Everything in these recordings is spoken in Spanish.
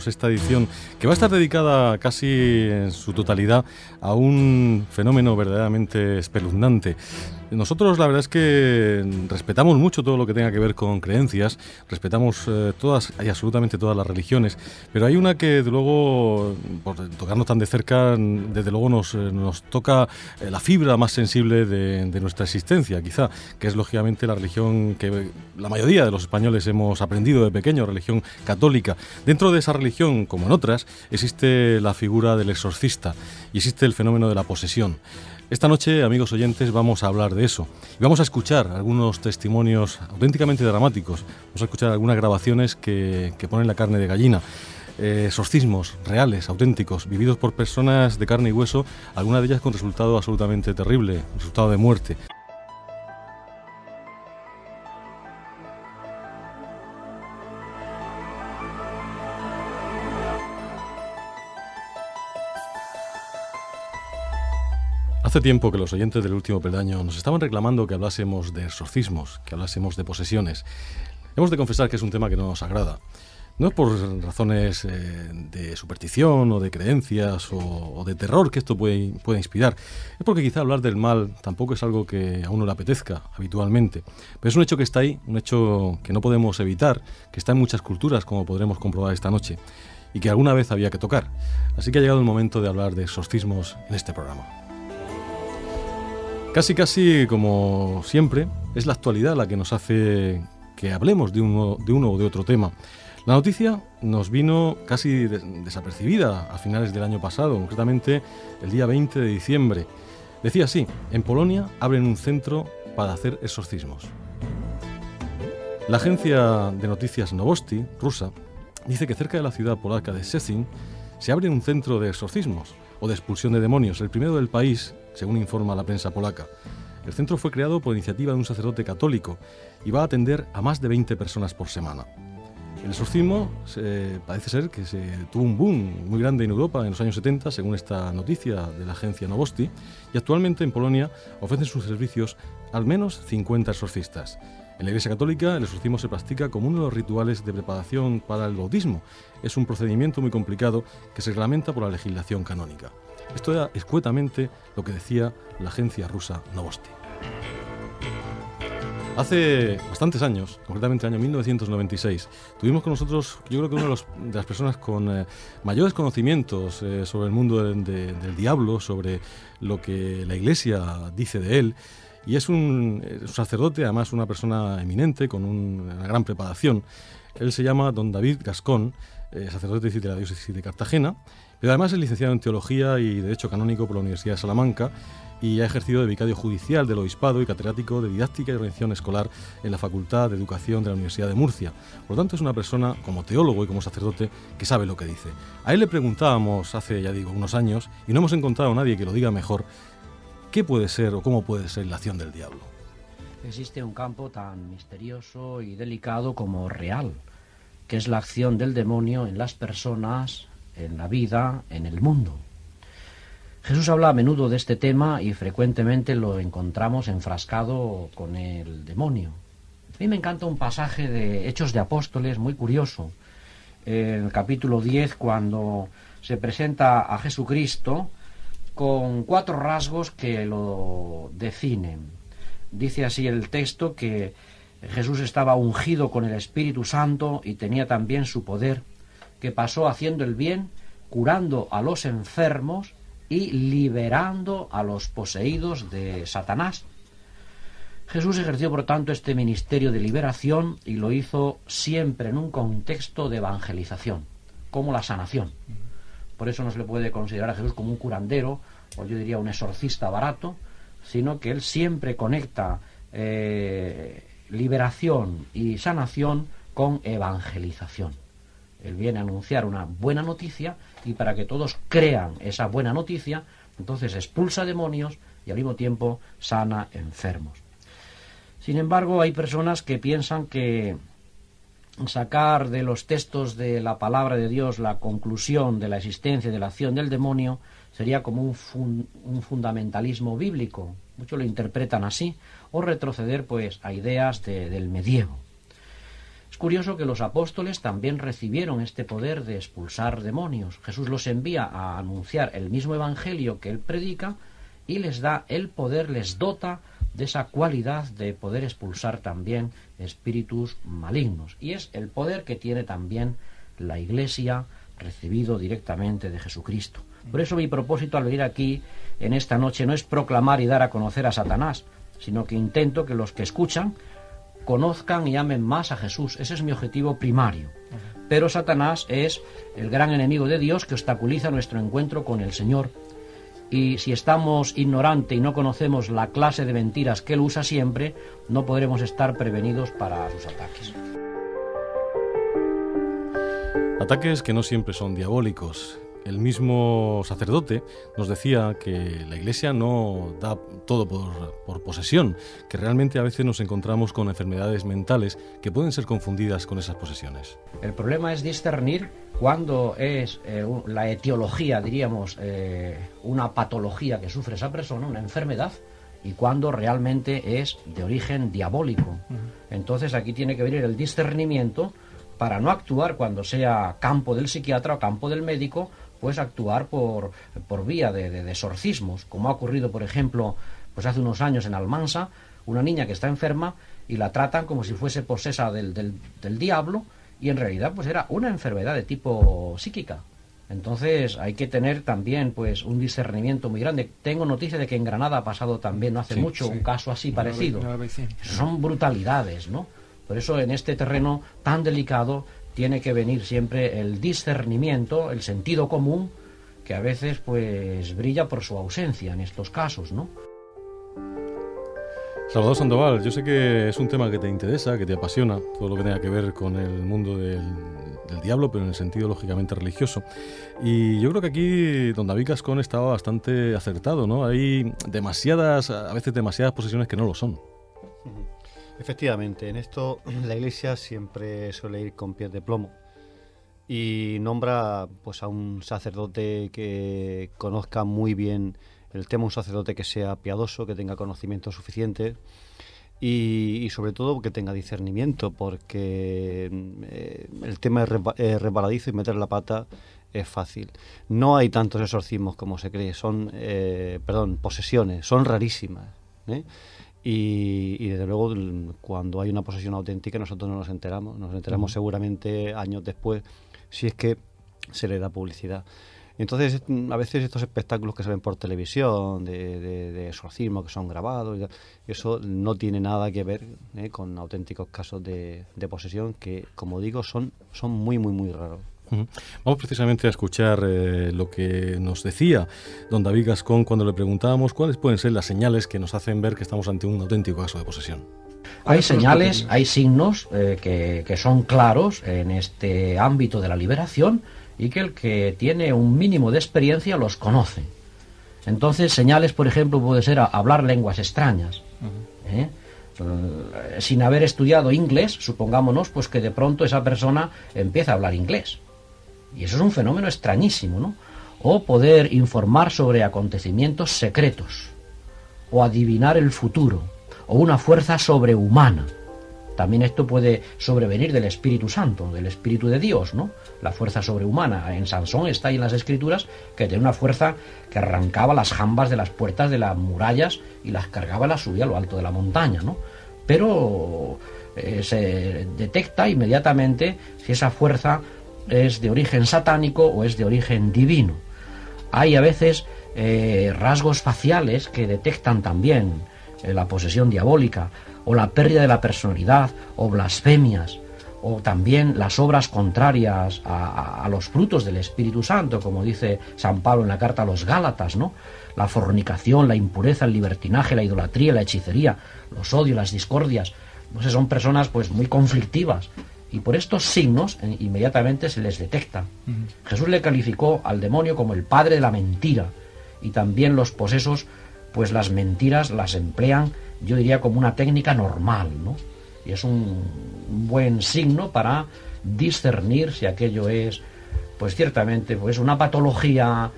Esta edición que va a estar dedicada casi en su totalidad a un fenómeno verdaderamente espeluznante. Nosotros la verdad es que respetamos mucho todo lo que tenga que ver con creencias, respetamos todas y absolutamente todas las religiones, pero hay una que desde luego, por tocarnos tan de cerca, desde luego nos toca la fibra más sensible de nuestra existencia, quizá, que es lógicamente la religión que la mayoría de los españoles hemos aprendido de pequeño, religión católica. Dentro de esa religión, como en otras, existe la figura del exorcista y existe el fenómeno de la posesión. Esta noche, amigos oyentes, vamos a hablar de eso y vamos a escuchar algunos testimonios auténticamente dramáticos. Vamos a escuchar algunas grabaciones que ponen la carne de gallina. Exorcismos reales, auténticos, vividos por personas de carne y hueso, algunas de ellas con resultado absolutamente terrible, resultado de muerte. Hace tiempo que los oyentes del Último Peldaño nos estaban reclamando que hablásemos de exorcismos, que hablásemos de posesiones. Hemos de confesar que es un tema que no nos agrada. No es por razones de superstición o de creencias o de terror que esto puede inspirar. Es porque quizá hablar del mal tampoco es algo que a uno le apetezca habitualmente. Pero es un hecho que está ahí, un hecho que no podemos evitar, que está en muchas culturas, como podremos comprobar esta noche, y que alguna vez había que tocar. Así que ha llegado el momento de hablar de exorcismos en este programa. Casi como siempre, es la actualidad la que nos hace que hablemos de uno o de otro tema. La noticia nos vino casi desapercibida a finales del año pasado, concretamente el día 20 de diciembre. Decía así: en Polonia abren un centro para hacer exorcismos. La agencia de noticias Nowosti, rusa, dice que cerca de la ciudad polaca de Szczecin se abre un centro de exorcismos o de expulsión de demonios, el primero del país, según informa la prensa polaca. El centro fue creado por iniciativa de un sacerdote católico y va a atender a más de 20 personas por semana. El exorcismo parece ser que se tuvo un boom muy grande en Europa en los años 70, según esta noticia de la agencia Nowosti, y actualmente en Polonia ofrecen sus servicios al menos 50 exorcistas. En la Iglesia Católica el exorcismo se practica como uno de los rituales de preparación para el bautismo. Es un procedimiento muy complicado que se reglamenta por la legislación canónica. Esto era escuetamente lo que decía la agencia rusa Nowosti. Hace bastantes años, concretamente el año 1996, tuvimos con nosotros, yo creo que una de las personas con mayores conocimientos sobre el mundo del diablo, sobre lo que la Iglesia dice de él, y es un sacerdote, además una persona eminente, con una gran preparación. Él se llama don David Gascón, sacerdote de la diócesis de Cartagena, pero además es licenciado en Teología y Derecho Canónico por la Universidad de Salamanca y ha ejercido de vicario judicial del Obispado y catedrático de Didáctica y Orientación Escolar en la Facultad de Educación de la Universidad de Murcia. Por lo tanto, es una persona, como teólogo y como sacerdote, que sabe lo que dice. A él le preguntábamos hace, ya digo, unos años, y no hemos encontrado a nadie que lo diga mejor, ¿qué puede ser o cómo puede ser la acción del diablo? Existe un campo tan misterioso y delicado como real, que es la acción del demonio en las personas, en la vida, en el mundo. Jesús habla a menudo de este tema y frecuentemente lo encontramos enfrascado con el demonio. A mí me encanta un pasaje de Hechos de Apóstoles muy curioso. En el capítulo 10, cuando se presenta a Jesucristo con 4 rasgos que lo definen. Dice así el texto que Jesús estaba ungido con el Espíritu Santo y tenía también su poder, que pasó haciendo el bien, curando a los enfermos y liberando a los poseídos de Satanás. Jesús ejerció, por tanto, este ministerio de liberación y lo hizo siempre en un contexto de evangelización, como la sanación. Por eso no se le puede considerar a Jesús como un curandero, o yo diría un exorcista barato, sino que él siempre conecta liberación y sanación con evangelización. Él viene a anunciar una buena noticia y para que todos crean esa buena noticia, entonces expulsa demonios y al mismo tiempo sana enfermos. Sin embargo, hay personas que piensan que sacar de los textos de la palabra de Dios la conclusión de la existencia y de la acción del demonio sería como un fundamentalismo bíblico. Muchos lo interpretan así, o retroceder pues a ideas del medievo. Es curioso que los apóstoles también recibieron este poder de expulsar demonios. Jesús los envía a anunciar el mismo evangelio que él predica y les da el poder, les dota de esa cualidad de poder expulsar también espíritus malignos. Y es el poder que tiene también la Iglesia, recibido directamente de Jesucristo. Por eso mi propósito al venir aquí en esta noche no es proclamar y dar a conocer a Satanás, sino que intento que los que escuchan conozcan y amen más a Jesús. Ese es mi objetivo primario. Pero Satanás es el gran enemigo de Dios que obstaculiza nuestro encuentro con el Señor. Y si estamos ignorantes y no conocemos la clase de mentiras que él usa siempre, no podremos estar prevenidos para sus ataques. Ataques que no siempre son diabólicos. El mismo sacerdote nos decía que la Iglesia no da todo por posesión, que realmente a veces nos encontramos con enfermedades mentales que pueden ser confundidas con esas posesiones. El problema es discernir cuándo es la etiología, diríamos, una patología que sufre esa persona, una enfermedad, y cuándo realmente es de origen diabólico. Entonces aquí tiene que venir el discernimiento para no actuar cuando sea campo del psiquiatra o campo del médico, pues actuar por vía de exorcismos, como ha ocurrido, por ejemplo, pues hace unos años en Almansa, una niña que está enferma y la tratan como si fuese posesa del diablo, y en realidad pues era una enfermedad de tipo psíquica. Entonces hay que tener también pues un discernimiento muy grande. Tengo noticia de que en Granada ha pasado también no hace mucho un caso así parecido. Son brutalidades, ¿no? Por eso en este terreno tan delicado tiene que venir siempre el discernimiento, el sentido común, que a veces pues brilla por su ausencia en estos casos, ¿no? Salvador Sandoval, yo sé que es un tema que te interesa, que te apasiona, todo lo que tenga que ver con el mundo del diablo, pero en el sentido lógicamente religioso. Y yo creo que aquí don David Gascón estaba bastante acertado, ¿no? Hay a veces demasiadas posesiones que no lo son. Efectivamente, en esto la Iglesia siempre suele ir con pies de plomo y nombra pues a un sacerdote que conozca muy bien el tema, un sacerdote que sea piadoso, que tenga conocimiento suficiente y sobre todo que tenga discernimiento, porque el tema es resbaladizo y meter la pata es fácil. No hay tantos exorcismos como se cree, posesiones, son rarísimas, ¿eh? Y desde luego cuando hay una posesión auténtica nosotros no nos enteramos seguramente años después, si es que se le da publicidad. Entonces a veces estos espectáculos que se ven por televisión de exorcismo que son grabados, eso no tiene nada que ver con auténticos casos de posesión que, como digo, son muy muy muy raros. Vamos precisamente a escuchar lo que nos decía don David Gascón cuando le preguntábamos cuáles pueden ser las señales que nos hacen ver que estamos ante un auténtico caso de posesión. Hay señales, hay signos que son claros en este ámbito de la liberación y que el que tiene un mínimo de experiencia los conoce. Entonces, señales, por ejemplo, puede ser hablar lenguas extrañas. Sin haber estudiado inglés, supongámonos pues que de pronto esa persona empieza a hablar inglés. Y eso es un fenómeno extrañísimo, ¿no? O poder informar sobre acontecimientos secretos, o adivinar el futuro, o una fuerza sobrehumana. También esto puede sobrevenir del Espíritu Santo, del Espíritu de Dios, ¿no? La fuerza sobrehumana. En Sansón está ahí en las Escrituras que tenía una fuerza que arrancaba las jambas de las puertas de las murallas y las cargaba y las subía a lo alto de la montaña, ¿no? Pero se detecta inmediatamente si esa fuerza es de origen satánico o es de origen divino. Hay a veces rasgos faciales que detectan también la posesión diabólica, o la pérdida de la personalidad, o blasfemias, o también las obras contrarias a los frutos del Espíritu Santo, como dice San Pablo en la carta a los Gálatas, ¿no? La fornicación, la impureza, el libertinaje, la idolatría, la hechicería, los odios, las discordias. No sé, son personas pues muy conflictivas. Y por estos signos inmediatamente se les detecta. Jesús le calificó al demonio como el padre de la mentira. Y también los posesos, pues las mentiras las emplean, yo diría, como una técnica normal, ¿no? y es un buen signo para discernir si aquello es, pues ciertamente, pues una patología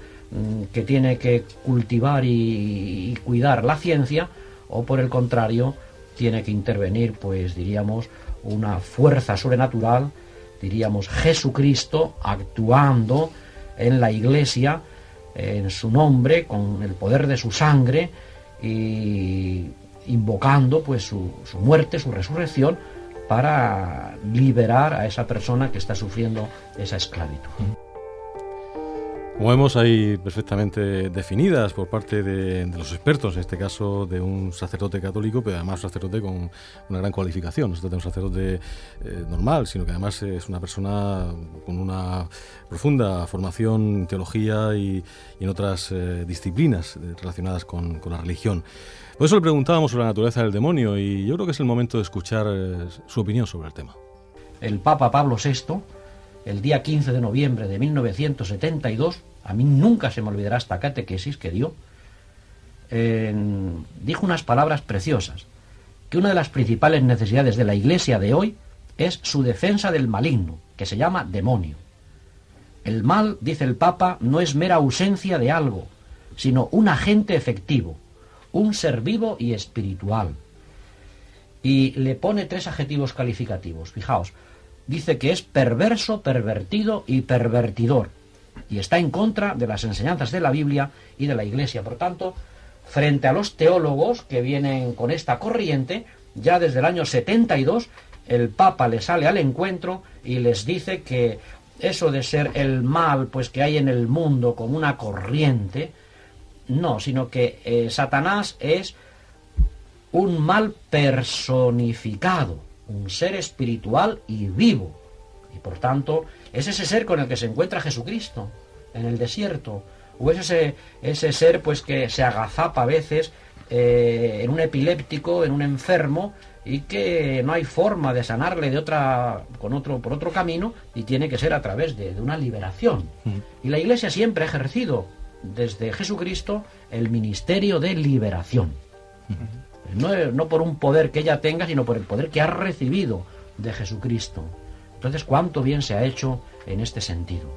que tiene que cultivar y cuidar la ciencia, o por el contrario tiene que intervenir, pues diríamos, una fuerza sobrenatural, diríamos Jesucristo actuando en la Iglesia, en su nombre, con el poder de su sangre, y invocando pues su muerte, su resurrección, para liberar a esa persona que está sufriendo esa esclavitud. Como vemos, hay perfectamente definidas por parte de los expertos, en este caso de un sacerdote católico, pero además un sacerdote con una gran cualificación. No se trata de un sacerdote normal, sino que además es una persona con una profunda formación en teología y en otras disciplinas relacionadas con la religión. Por eso le preguntábamos sobre la naturaleza del demonio, y yo creo que es el momento de escuchar su opinión sobre el tema. El Papa Pablo VI, el día 15 de noviembre de 1972, a mí nunca se me olvidará esta catequesis que dio, dijo unas palabras preciosas, que una de las principales necesidades de la Iglesia de hoy es su defensa del maligno, que se llama demonio. El mal, dice el Papa, no es mera ausencia de algo, sino un agente efectivo, un ser vivo y espiritual. Y le pone 3 adjetivos calificativos, fijaos. Dice que es perverso, pervertido y pervertidor, y está en contra de las enseñanzas de la Biblia y de la Iglesia. Por tanto, frente a los teólogos que vienen con esta corriente, ya desde el año 72, el Papa les sale al encuentro y les dice que eso de ser el mal pues que hay en el mundo como una corriente, no, sino que Satanás es un mal personificado, un ser espiritual y vivo, y por tanto es ese ser con el que se encuentra Jesucristo en el desierto, o es ese ser pues que se agazapa a veces en un epiléptico, en un enfermo, y que no hay forma de sanarle por otro camino, y tiene que ser a través de una liberación. Y la Iglesia siempre ha ejercido desde Jesucristo el ministerio de liberación. No por un poder que ella tenga, sino por el poder que ha recibido de Jesucristo. Entonces, ¿cuánto bien se ha hecho en este sentido?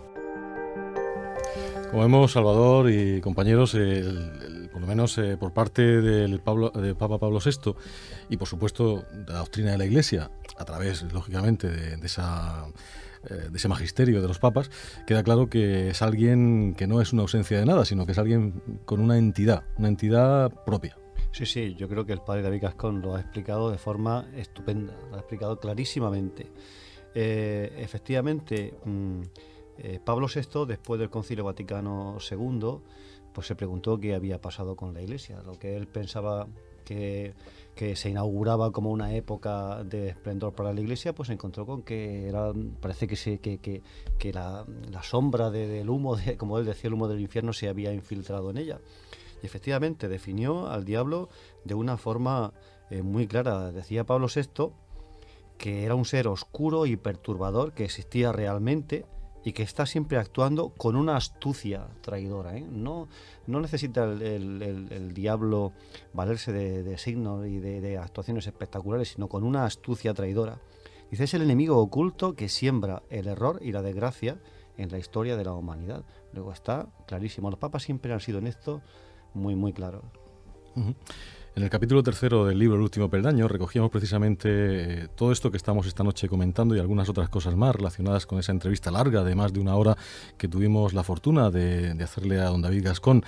Como vemos, Salvador y compañeros, por lo menos por parte del Papa Pablo VI y por supuesto de la doctrina de la Iglesia, a través, lógicamente, de ese magisterio de los papas, queda claro que es alguien que no es una ausencia de nada, sino que es alguien con una entidad propia. Sí, yo creo que el padre David Gascón lo ha explicado de forma estupenda, lo ha explicado clarísimamente. Efectivamente, Pablo VI, después del Concilio Vaticano II, pues se preguntó qué había pasado con la Iglesia. Lo que él pensaba que se inauguraba como una época de esplendor para la Iglesia, pues se encontró con que parece que la sombra del humo, como él decía, el humo del infierno se había infiltrado en ella. Y efectivamente definió al diablo de una forma muy clara. Decía Pablo VI que era un ser oscuro y perturbador que existía realmente y que está siempre actuando con una astucia traidora. No necesita el diablo valerse de signos y de actuaciones espectaculares, sino con una astucia traidora. Dice, es el enemigo oculto que siembra el error y la desgracia en la historia de la humanidad. Luego está clarísimo. Los papas siempre han sido en esto muy, muy claros. Uh-huh. En el capítulo 3 del libro El último peldaño recogíamos precisamente todo esto que estamos esta noche comentando y algunas otras cosas más relacionadas con esa entrevista larga de más de una hora que tuvimos la fortuna de hacerle a don David Gascón.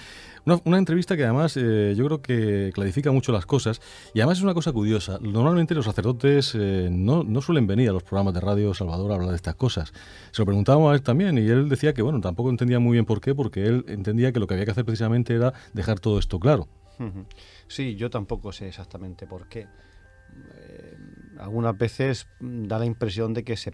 Una entrevista que además yo creo que clarifica mucho las cosas, y además es una cosa curiosa. Normalmente los sacerdotes no suelen venir a los programas de Radio Salvador a hablar de estas cosas. Se lo preguntábamos a él también y él decía que tampoco entendía muy bien por qué, porque él entendía que lo que había que hacer precisamente era dejar todo esto claro. Sí, yo tampoco sé exactamente por qué. Algunas veces da la impresión de que se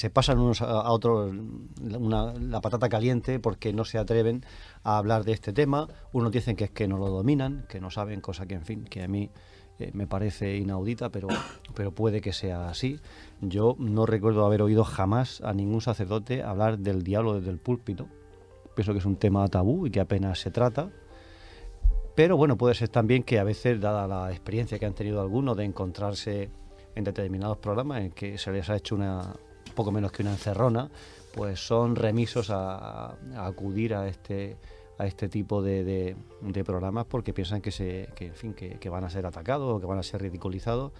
pasan unos a otros la patata caliente porque no se atreven a hablar de este tema. Unos dicen que es que no lo dominan, que no saben, cosa que, en fin, que a mí me parece inaudita, pero puede que sea así. Yo no recuerdo haber oído jamás a ningún sacerdote hablar del diablo desde el púlpito. Pienso que es un tema tabú y que apenas se trata. Pero bueno, puede ser también que a veces, dada la experiencia que han tenido algunos de encontrarse en determinados programas en que se les ha hecho poco menos que una encerrona, pues son remisos a acudir a este tipo de programas porque piensan que van a ser atacados o que van a ser ridiculizados.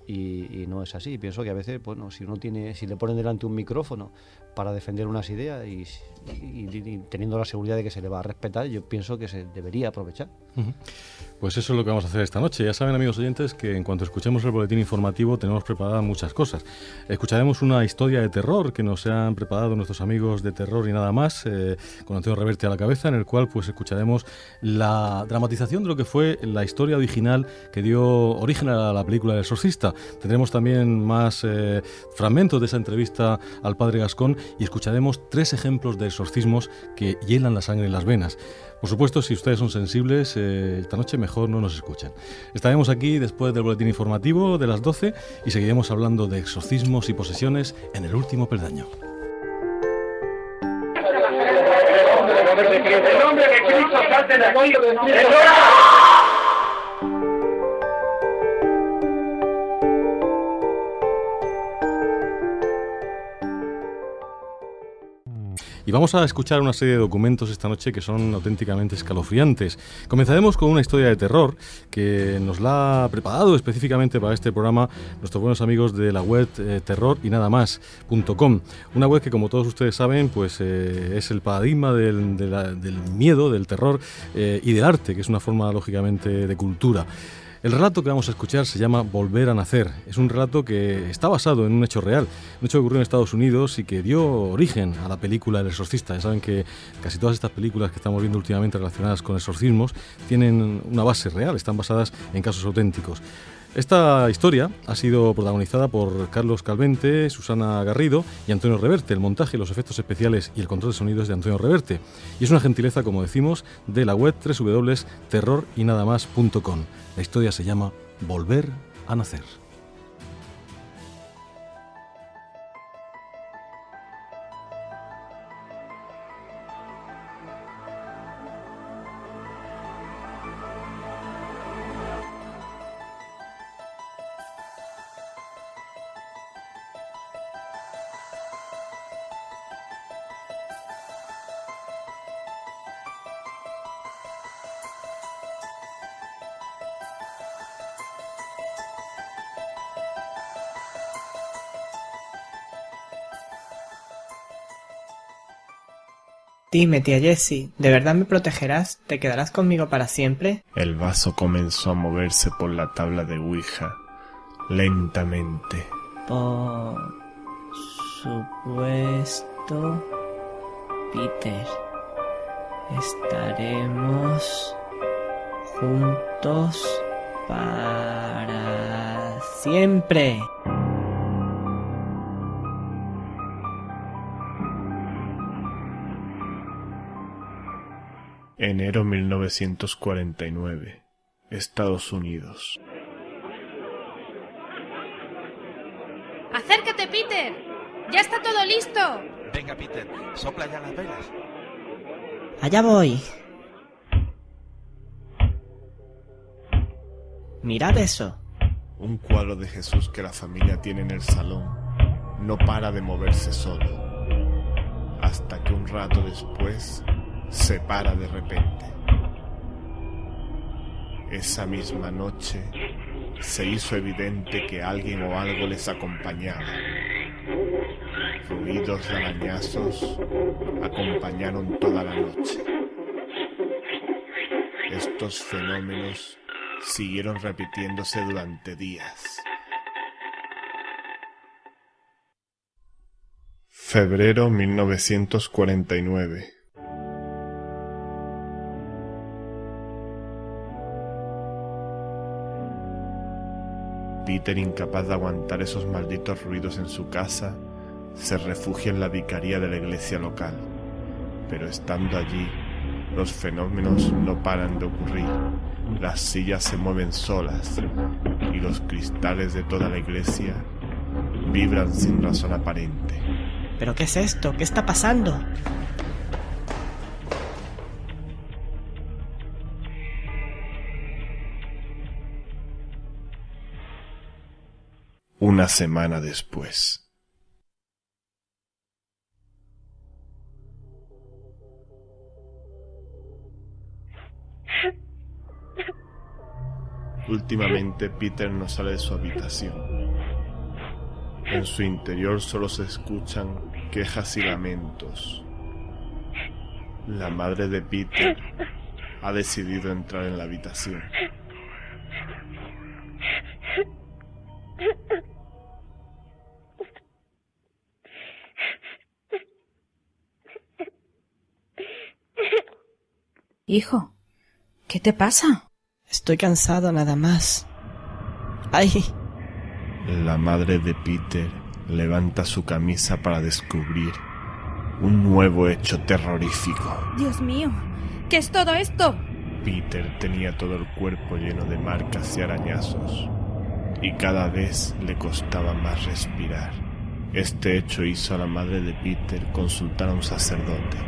Y no es así. Pienso que a veces, bueno, si le ponen delante un micrófono para defender unas ideas y teniendo la seguridad de que se le va a respetar, yo pienso que se debería aprovechar. Pues eso es lo que vamos a hacer esta noche. Ya saben, amigos oyentes, que en cuanto escuchemos el boletín informativo tenemos preparadas muchas cosas. Escucharemos una historia de terror que nos han preparado nuestros amigos de Terror y Nada Más, con Antonio Reverte a la cabeza, en el cual pues escucharemos la dramatización de lo que fue la historia original que dio origen a la película El Exorcista. Tendremos también más fragmentos de esa entrevista al padre Gascón y escucharemos 3 ejemplos de exorcismos que hielan la sangre en las venas. Por supuesto, si ustedes son sensibles, esta noche mejor no nos escuchen. Estaremos aquí después del boletín informativo de las 12 y seguiremos hablando de exorcismos y posesiones en El Último Peldaño. El nombre de Cristo, salte de aquí. Y vamos a escuchar una serie de documentos esta noche que son auténticamente escalofriantes. Comenzaremos con una historia de terror que nos la ha preparado específicamente para este programa nuestros buenos amigos de la web terrorinadamas.com. Una web que, como todos ustedes saben, pues es el paradigma del miedo, del terror y del arte, que es una forma, lógicamente, de cultura. El relato que vamos a escuchar se llama Volver a nacer. Es un relato que está basado en un hecho real, un hecho que ocurrió en Estados Unidos y que dio origen a la película El Exorcista. Ya saben que casi todas estas películas que estamos viendo últimamente relacionadas con exorcismos tienen una base real, están basadas en casos auténticos. Esta historia ha sido protagonizada por Carlos Calvente, Susana Garrido y Antonio Reverte. El montaje, los efectos especiales y el control de sonido es de Antonio Reverte. Y es una gentileza, como decimos, de la web www.terrorinadamas.com. La historia se llama Volver a nacer. Dime, tía Jessie, ¿de verdad me protegerás? ¿Te quedarás conmigo para siempre? El vaso comenzó a moverse por la tabla de Ouija, lentamente. Por supuesto, Peter. Estaremos juntos para siempre. Enero 1949, Estados Unidos. ¡Acércate, Peter! ¡Ya está todo listo! Venga, Peter, sopla ya las velas. Allá voy. Mirad eso. Un cuadro de Jesús que la familia tiene en el salón no para de moverse solo, hasta que un rato después se para de repente. Esa misma noche se hizo evidente que alguien o algo les acompañaba. Ruidos de arañazos acompañaron toda la noche. Estos fenómenos siguieron repitiéndose durante días. Febrero 1949. Peter, incapaz de aguantar esos malditos ruidos en su casa, se refugia en la vicaría de la iglesia local. Pero estando allí, los fenómenos no paran de ocurrir. Las sillas se mueven solas y los cristales de toda la iglesia vibran sin razón aparente. ¿Pero qué es esto? ¿Qué está pasando? una semana después. Últimamente Peter no sale de su habitación. En su interior solo se escuchan quejas y lamentos. La madre de Peter ha decidido entrar en la habitación. Hijo, ¿qué te pasa? Estoy cansado nada más. ¡Ay! La madre de Peter levanta su camisa para descubrir un nuevo hecho terrorífico. Dios mío, ¿qué es todo esto? Peter tenía todo el cuerpo lleno de marcas y arañazos, y cada vez le costaba más respirar. Este hecho hizo a la madre de Peter consultar a un sacerdote,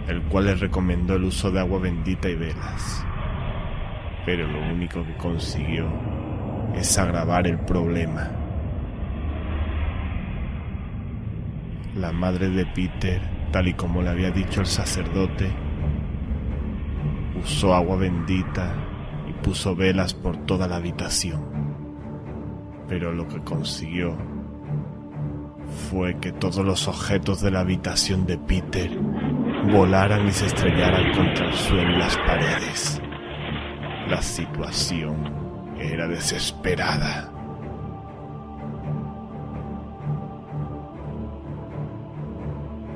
el cual le recomendó el uso de agua bendita y velas. Pero lo único que consiguió es agravar el problema. La madre de Peter, tal y como le había dicho el sacerdote, usó agua bendita y puso velas por toda la habitación. Pero lo que consiguió fue que todos los objetos de la habitación de Peter volaran y se estrellaran contra el suelo y las paredes. La situación era desesperada.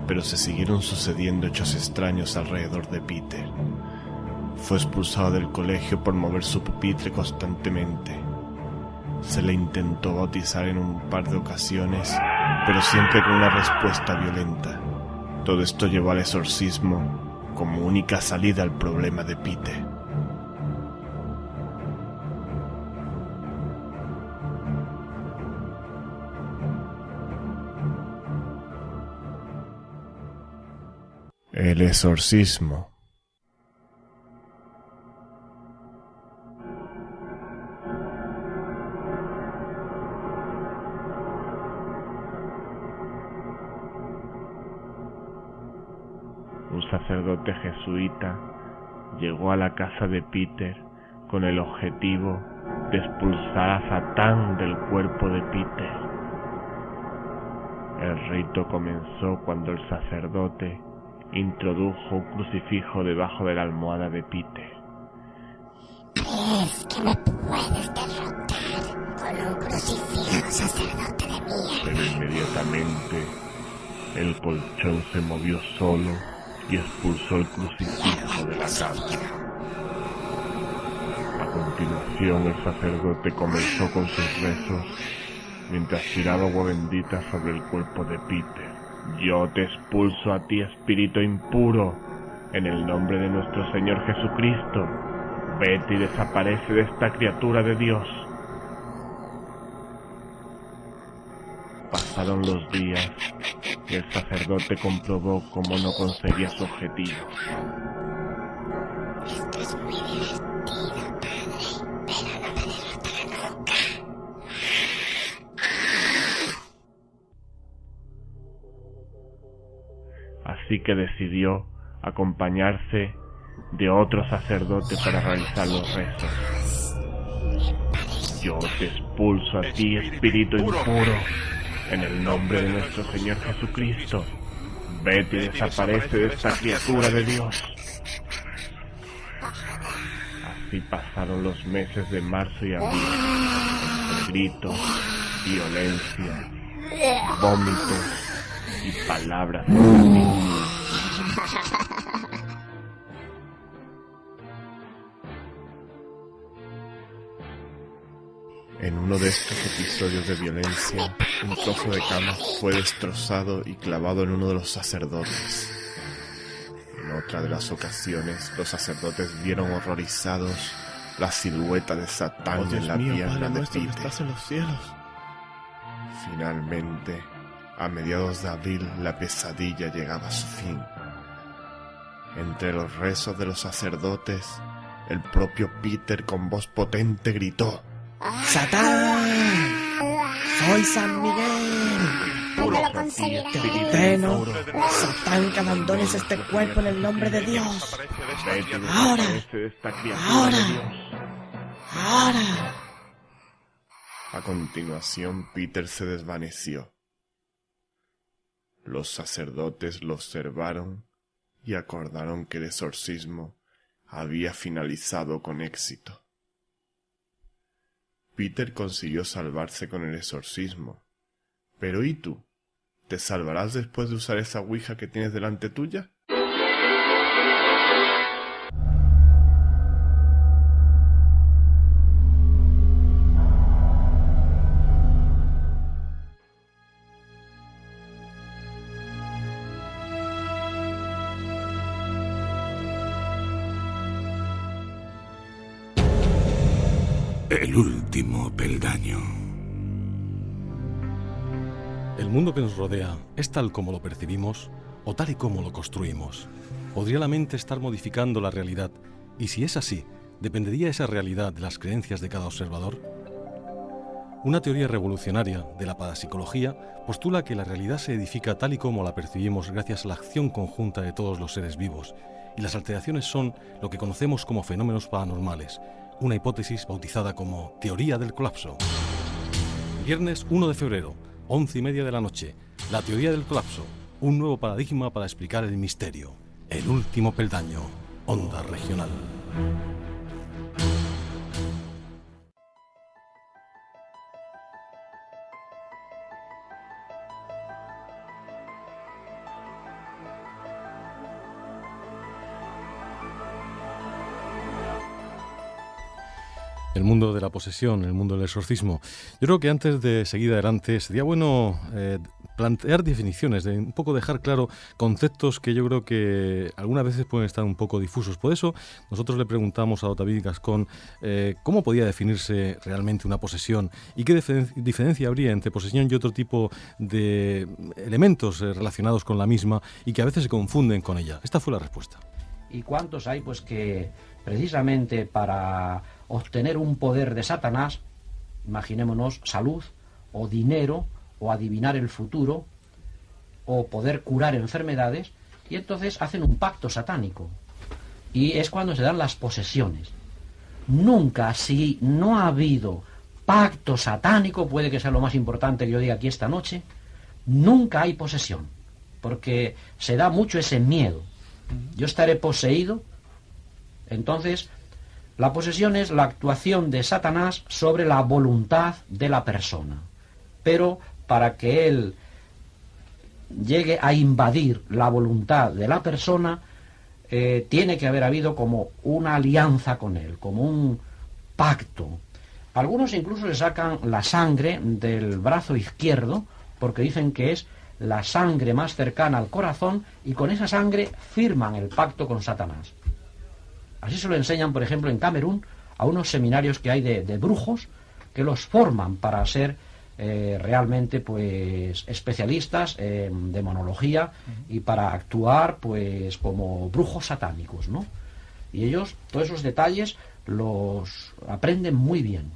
Pero se siguieron sucediendo hechos extraños alrededor de Peter. Fue expulsado del colegio por mover su pupitre constantemente. Se le intentó bautizar en un par de ocasiones, pero siempre con una respuesta violenta. Todo esto llevó al exorcismo como única salida al problema de Peter. El exorcismo. Un sacerdote jesuita llegó a la casa de Peter con el objetivo de expulsar a Satán del cuerpo de Peter. El rito comenzó cuando el sacerdote introdujo un crucifijo debajo de la almohada de Peter. ¿Crees que me puedes derrotar con un crucifijo, sacerdote de mierda? Pero inmediatamente el colchón se movió solo y expulsó el crucifijo de la cama. A continuación el sacerdote comenzó con sus rezos mientras tiraba agua bendita sobre el cuerpo de Peter. Yo te expulso a ti, espíritu impuro, en el nombre de nuestro Señor Jesucristo. Vete y desaparece de esta criatura de Dios. Pasaron los días y el sacerdote comprobó cómo no conseguía su objetivo. Esto es muy divertido, padre, pero no me derrotará nunca. Así que decidió acompañarse de otro sacerdote para realizar los rezos. Yo te expulso a ti, espíritu impuro, en el nombre de nuestro Señor Jesucristo. Vete y desaparece de esta criatura de Dios. Así pasaron los meses de marzo y abril, entre gritos, violencia, vómitos y palabras de En uno de estos episodios de violencia, un trozo de cama fue destrozado y clavado en uno de los sacerdotes. En otra de las ocasiones, los sacerdotes vieron horrorizados la silueta de Satán en la pierna de Peter. Estás en los cielos. Finalmente, a mediados de abril, la pesadilla llegaba a su fin. Entre los rezos de los sacerdotes, el propio Peter con voz potente gritó: ¡Satán! ¡Soy San Miguel! No lo conseguirás. Te ordeno, Satán, que abandones este cuerpo en el nombre de Dios. Ahora. Ahora. A continuación, Peter se desvaneció. Los sacerdotes lo observaron y acordaron que el exorcismo había finalizado con éxito. Peter consiguió salvarse con el exorcismo. Pero ¿y tú? ¿Te salvarás después de usar esa ouija que tienes delante tuya? El último peldaño. El mundo que nos rodea es tal como lo percibimos o tal y como lo construimos. ¿Podría la mente estar modificando la realidad? Y si es así, ¿dependería esa realidad de las creencias de cada observador? Una teoría revolucionaria de la parapsicología postula que la realidad se edifica tal y como la percibimos gracias a la acción conjunta de todos los seres vivos, y las alteraciones son lo que conocemos como fenómenos paranormales, una hipótesis bautizada como teoría del colapso. Viernes 1 de febrero, 11:30 de la noche, la teoría del colapso, un nuevo paradigma para explicar el misterio. El último peldaño, Onda Regional. El mundo de la posesión, el mundo del exorcismo. Yo creo que antes de seguir adelante sería bueno plantear definiciones, de un poco dejar claro conceptos que yo creo que algunas veces pueden estar un poco difusos. Por eso nosotros le preguntamos a David Gascón cómo podía definirse realmente una posesión y qué diferencia habría entre posesión y otro tipo de elementos relacionados con la misma y que a veces se confunden con ella. Esta fue la respuesta. ¿Y cuántos hay pues que precisamente para obtener un poder de Satanás, imaginémonos salud o dinero o adivinar el futuro o poder curar enfermedades, y entonces hacen un pacto satánico, y es cuando se dan las posesiones? Nunca, si no ha habido pacto satánico, puede que sea lo más importante que yo diga aquí esta noche, nunca hay posesión, porque se da mucho ese miedo. Yo estaré poseído. Entonces, la posesión es la actuación de Satanás sobre la voluntad de la persona. Pero para que él llegue a invadir la voluntad de la persona, tiene que haber habido como una alianza con él, como un pacto. Algunos incluso le sacan la sangre del brazo izquierdo, porque dicen que es la sangre más cercana al corazón, y con esa sangre firman el pacto con Satanás. Así se lo enseñan, por ejemplo, en Camerún, a unos seminarios que hay de brujos, que los forman para ser realmente pues especialistas en demonología y para actuar pues como brujos satánicos, ¿no? Y ellos todos esos detalles los aprenden muy bien.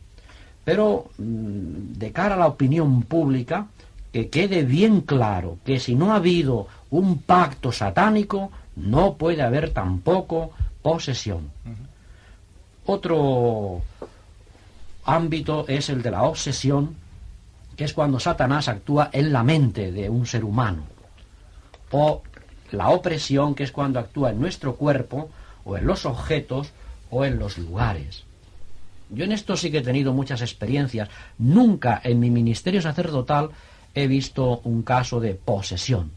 Pero de cara a la opinión pública, que quede bien claro que si no ha habido un pacto satánico, no puede haber tampoco posesión. Otro ámbito es el de la obsesión, que es cuando Satanás actúa en la mente de un ser humano. O la opresión, que es cuando actúa en nuestro cuerpo, o en los objetos, o en los lugares. Yo en esto sí que he tenido muchas experiencias. Nunca en mi ministerio sacerdotal he visto un caso de posesión.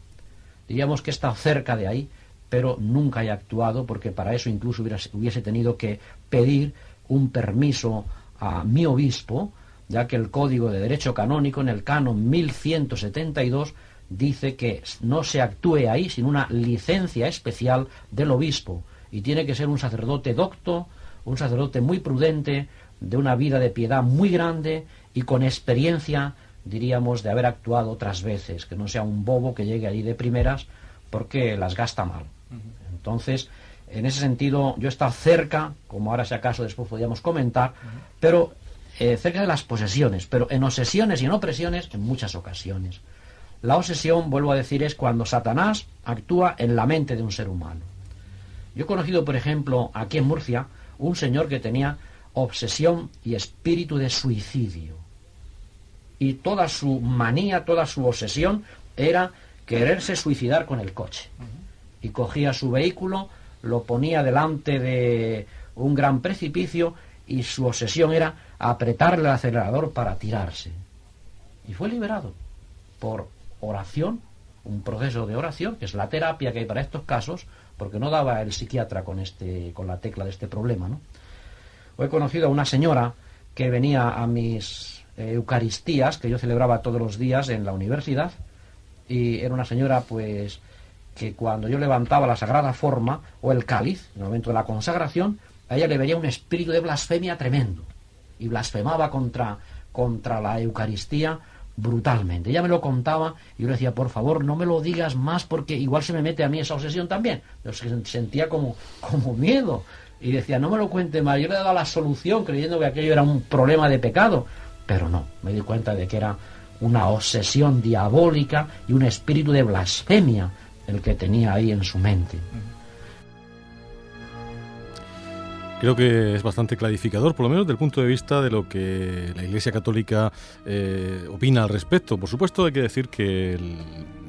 Diríamos que he estado cerca de ahí, pero nunca he actuado, porque para eso incluso hubiese tenido que pedir un permiso a mi obispo, ya que el Código de Derecho Canónico, en el canon 1172, dice que no se actúe ahí sin una licencia especial del obispo, y tiene que ser un sacerdote docto, un sacerdote muy prudente, de una vida de piedad muy grande y con experiencia, diríamos, de haber actuado otras veces, que no sea un bobo que llegue ahí de primeras porque las gasta mal. Entonces, en ese sentido, yo he estado cerca, como ahora si acaso después podríamos comentar, pero cerca de las posesiones, pero en obsesiones y en opresiones en muchas ocasiones. La obsesión, vuelvo a decir, es cuando Satanás actúa en la mente de un ser humano. Yo he conocido, por ejemplo, aquí en Murcia, un señor que tenía obsesión y espíritu de suicidio. Y toda su manía, toda su obsesión era quererse suicidar con el coche. Y cogía su vehículo, lo ponía delante de un gran precipicio y su obsesión era apretarle el acelerador para tirarse. Y fue liberado por oración, un proceso de oración, que es la terapia que hay para estos casos, porque no daba el psiquiatra con la tecla de este problema, ¿no? He conocido a una señora que venía a mis eucaristías, que yo celebraba todos los días en la universidad, y era una señora, pues, que cuando yo levantaba la sagrada forma o el cáliz, en el momento de la consagración, a ella le venía un espíritu de blasfemia tremendo, y blasfemaba contra la Eucaristía brutalmente. Ella me lo contaba y yo le decía, por favor, no me lo digas más porque igual se me mete a mí esa obsesión también. Yo sentía como miedo y decía, no me lo cuente más. Yo le daba la solución creyendo que aquello era un problema de pecado, pero no, me di cuenta de que era una obsesión diabólica y un espíritu de blasfemia el que tenía ahí en su mente. Creo que es bastante clarificador, por lo menos desde el punto de vista de lo que la Iglesia Católica opina al respecto. Por supuesto, hay que decir que el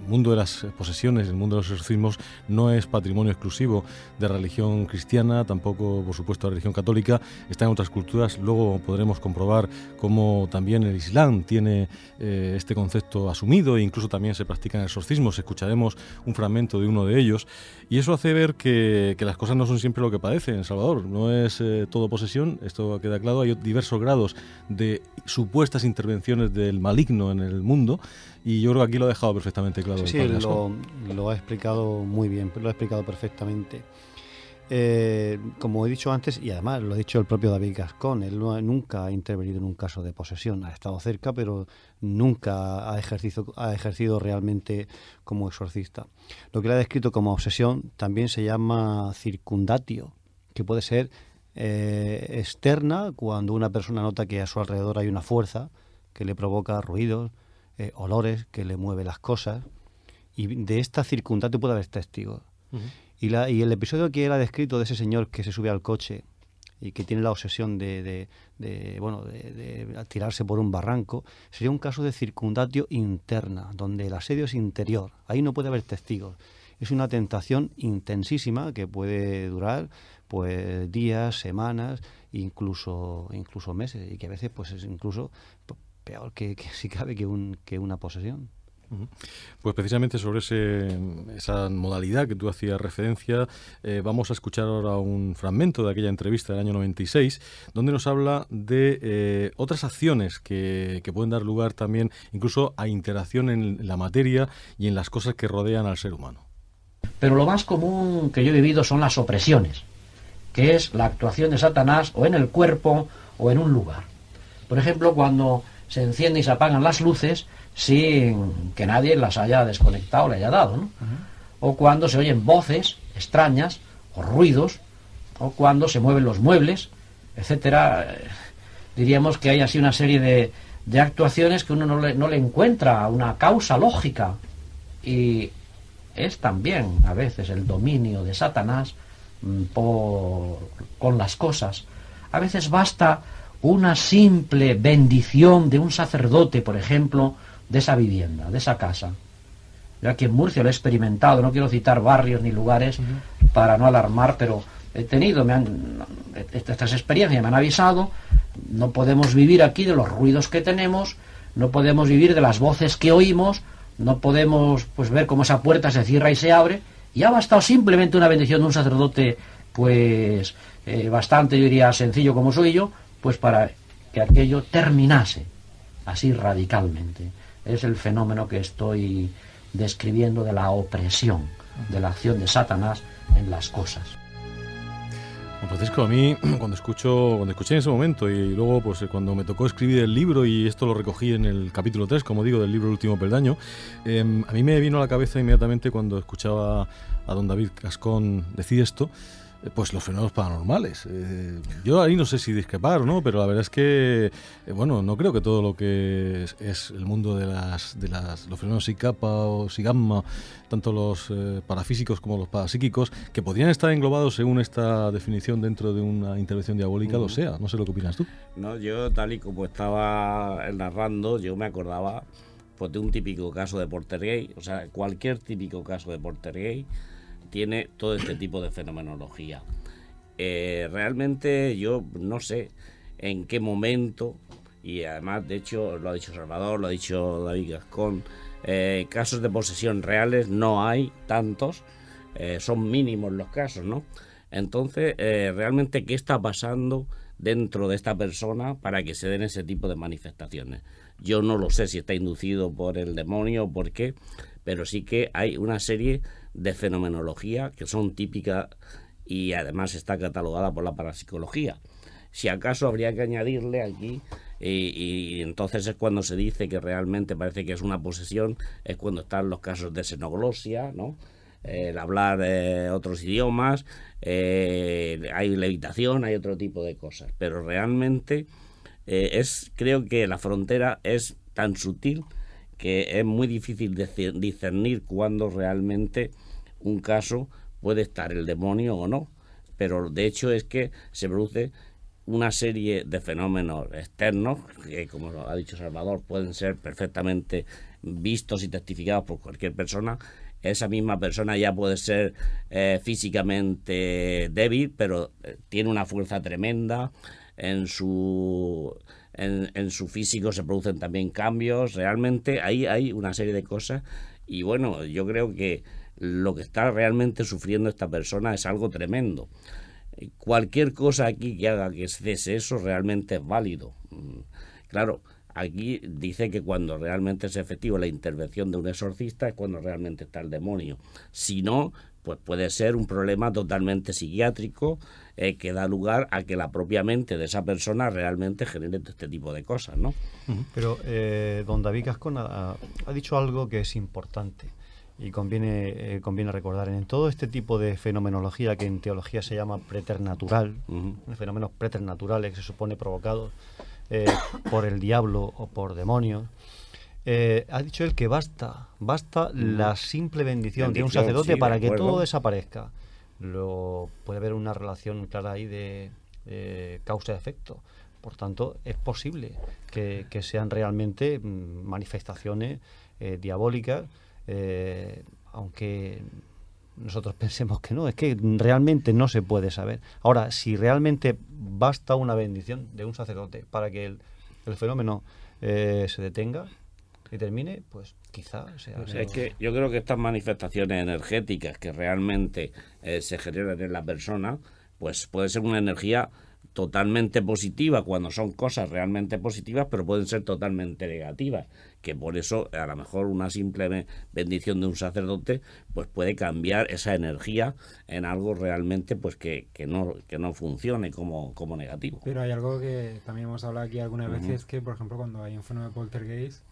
mundo de las posesiones, el mundo de los exorcismos, no es patrimonio exclusivo de la religión cristiana, tampoco, por supuesto, la religión católica, está en otras culturas. Luego podremos comprobar cómo también el Islam tiene este concepto asumido e incluso también se practican exorcismos. Escucharemos un fragmento de uno de ellos y eso hace ver que las cosas no son siempre lo que parecen, Salvador. No es todo posesión, esto queda claro. Hay diversos grados de supuestas intervenciones del maligno en el mundo y yo creo que aquí lo ha dejado perfectamente claro. Sí, lo ha explicado muy bien, lo ha explicado perfectamente. Como he dicho antes, y además lo ha dicho el propio David Gascón, él nunca ha intervenido en un caso de posesión, ha estado cerca, pero nunca ha ejercido realmente como exorcista. Lo que él ha descrito como obsesión también se llama circundatio, que puede ser externa, cuando una persona nota que a su alrededor hay una fuerza que le provoca ruidos, olores, que le mueve las cosas, y de esta circundatio puede haber testigos. Uh-huh. Y el episodio que él ha descrito de ese señor que se sube al coche y que tiene la obsesión de tirarse por un barranco, sería un caso de circundatio interna, donde el asedio es interior, ahí no puede haber testigos. Es una tentación intensísima que puede durar pues días, semanas, incluso meses, y que a veces pues es incluso peor que si cabe que una posesión. Pues precisamente sobre esa modalidad que tú hacías referencia, vamos a escuchar ahora un fragmento de aquella entrevista del año 96, donde nos habla de otras acciones que pueden dar lugar también incluso a interacción en la materia y en las cosas que rodean al ser humano. Pero lo más común que yo he vivido son las opresiones, que es la actuación de Satanás o en el cuerpo o en un lugar. Por ejemplo, cuando se encienden y se apagan las luces sin que nadie las haya desconectado o le haya dado, ¿no? Uh-huh. O cuando se oyen voces extrañas o ruidos, o cuando se mueven los muebles, etcétera. Diríamos que hay así una serie de actuaciones que uno no le encuentra una causa lógica, y es también a veces el dominio de Satanás con las cosas. A veces basta una simple bendición de un sacerdote, por ejemplo, de esa vivienda, de esa casa. Yo aquí en Murcia lo he experimentado, no quiero citar barrios ni lugares para no alarmar, pero he tenido estas experiencias, me han avisado. No podemos vivir aquí de los ruidos que tenemos, no podemos vivir de las voces que oímos, no podemos pues ver cómo esa puerta se cierra y se abre, y ha bastado simplemente una bendición de un sacerdote pues bastante, yo diría, sencillo como soy yo, pues para que aquello terminase así radicalmente. Es el fenómeno que estoy describiendo de la opresión, de la acción de Satanás en las cosas. Don Francisco, a mí cuando escuché en ese momento y luego pues cuando me tocó escribir el libro, y esto lo recogí en el capítulo 3, como digo, del libro El último peldaño, a mí me vino a la cabeza inmediatamente cuando escuchaba a don David Gascón decir esto, pues los fenómenos paranormales. Yo ahí no sé si discrepar o no, pero la verdad es que, bueno, no creo que todo lo que es el mundo de los fenómenos psi kappa o psi gamma, tanto los parafísicos como los parapsíquicos, que podrían estar englobados según esta definición dentro de una intervención diabólica, lo sea. No sé lo que opinas tú. No, yo tal y como estaba narrando, yo me acordaba pues de un típico caso de poltergeist. O sea, cualquier típico caso de poltergeist tiene todo este tipo de fenomenología. Realmente yo no sé en qué momento, y además de hecho lo ha dicho Salvador, lo ha dicho David Gascón, casos de posesión reales no hay tantos, son mínimos los casos, ¿no? Entonces, realmente, ¿qué está pasando dentro de esta persona para que se den ese tipo de manifestaciones? Yo no lo sé si está inducido por el demonio o por qué, pero sí que hay una serie de fenomenología que son típicas y además está catalogada por la parapsicología. Si acaso habría que añadirle aquí, y entonces es cuando se dice que realmente parece que es una posesión, es cuando están los casos de xenoglosia, ¿no? El hablar otros idiomas, hay levitación, hay otro tipo de cosas, pero realmente creo que la frontera es tan sutil que es muy difícil discernir cuándo realmente un caso puede estar el demonio o no, pero de hecho es que se produce una serie de fenómenos externos que, como ha dicho Salvador, pueden ser perfectamente vistos y testificados por cualquier persona. Esa misma persona ya puede ser físicamente débil, pero tiene una fuerza tremenda. En su físico se producen también cambios. Realmente ahí hay una serie de cosas. Y bueno, yo creo que lo que está realmente sufriendo esta persona es algo tremendo. Cualquier cosa aquí que haga que cese eso realmente es válido. Claro, aquí dice que cuando realmente es efectiva la intervención de un exorcista es cuando realmente está el demonio. Si no, pues puede ser un problema totalmente psiquiátrico que da lugar a que la propia mente de esa persona realmente genere este tipo de cosas, ¿no? Pero don David Gascón ha dicho algo que es importante y conviene recordar. En todo este tipo de fenomenología que en teología se llama preternatural, fenómenos preternaturales que se supone provocados por el diablo o por demonios, ha dicho él que basta la simple bendición de un sacerdote para que todo desaparezca. Puede haber una relación clara ahí de causa-efecto. Por tanto, es posible que sean realmente manifestaciones diabólicas, aunque nosotros pensemos que no, es que realmente no se puede saber. Ahora, si realmente basta una bendición de un sacerdote para que el fenómeno se detenga y termine, pues quizá sea... Es que yo creo que estas manifestaciones energéticas que realmente se generan en la persona, pues puede ser una energía totalmente positiva cuando son cosas realmente positivas, pero pueden ser totalmente negativas, que por eso a lo mejor una simple bendición de un sacerdote pues puede cambiar esa energía en algo realmente pues que no funcione como negativo. Pero hay algo que también hemos hablado aquí algunas veces, que por ejemplo cuando hay un fenómeno de poltergeist,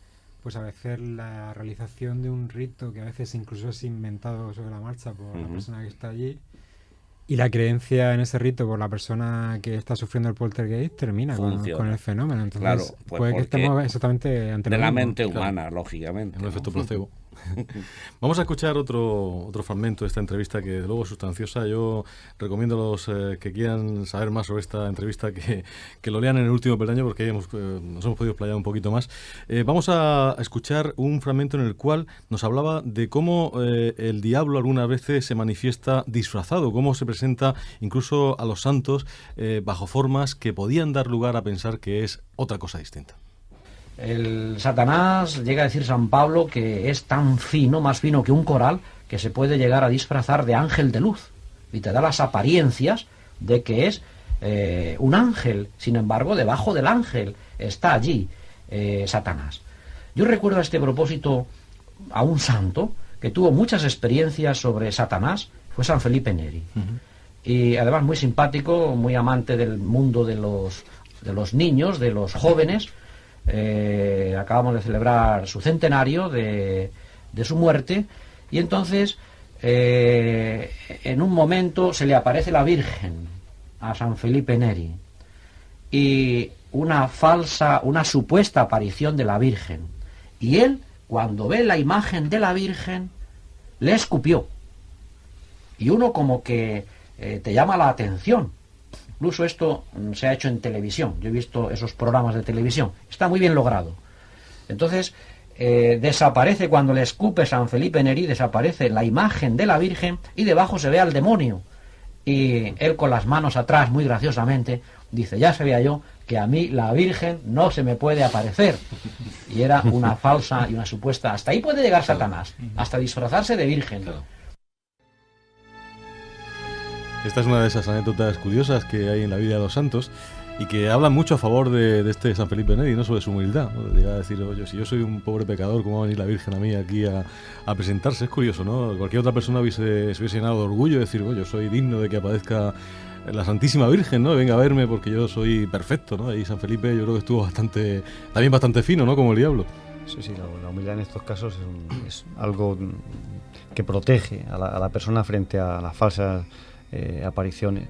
pues a veces la realización de un rito que a veces incluso es inventado sobre la marcha por la persona que está allí, y la creencia en ese rito por la persona que está sufriendo el poltergeist termina con el fenómeno. Entonces, claro, pues puede que estemos exactamente ante de la mente humana, lógicamente. Un efecto placebo. Vamos a escuchar otro fragmento de esta entrevista que de luego es sustanciosa. Yo recomiendo a los que quieran saber más sobre esta entrevista que lo lean en el último peldaño, porque ahí nos hemos podido explayar un poquito más. Vamos a escuchar un fragmento en el cual nos hablaba de cómo el diablo algunas veces se manifiesta disfrazado, cómo se presenta incluso a los santos bajo formas que podían dar lugar a pensar que es otra cosa distinta. El Satanás, llega a decir San Pablo, que es tan fino, más fino que un coral, que se puede llegar a disfrazar de ángel de luz y te da las apariencias de que es un ángel. Sin embargo, debajo del ángel está allí Satanás. Yo recuerdo a este propósito a un santo que tuvo muchas experiencias sobre Satanás, fue San Felipe Neri. Y además muy simpático, muy amante del mundo de los niños, de los jóvenes. Acabamos de celebrar su centenario de su muerte, y entonces en un momento se le aparece la Virgen a San Felipe Neri, y una supuesta aparición de la Virgen, y él, cuando ve la imagen de la Virgen, le escupió, y uno como que te llama la atención. Incluso esto se ha hecho en televisión, yo he visto esos programas de televisión, está muy bien logrado. Entonces desaparece, cuando le escupe San Felipe Neri, desaparece la imagen de la Virgen y debajo se ve al demonio, y él con las manos atrás, muy graciosamente, dice: ya sabía yo que a mí la Virgen no se me puede aparecer. Y era una falsa y una supuesta. Hasta ahí puede llegar Satanás, hasta disfrazarse de virgen. Esta es una de esas anécdotas curiosas que hay en la vida de los santos y que hablan mucho a favor de este San Felipe Neri, no sobre su humildad, ¿no? De llegar a decir: oye, si yo soy un pobre pecador, ¿cómo va a venir la Virgen a mí aquí a presentarse? Es curioso, ¿no? Cualquier otra persona se hubiese llenado de orgullo y decir: oye, yo soy digno de que aparezca la Santísima Virgen, ¿no? Venga a verme porque yo soy perfecto, ¿no? Y San Felipe yo creo que estuvo también bastante fino, ¿no? Como el diablo. Sí, la humildad en estos casos es algo que protege a la persona frente a las falsas apariciones.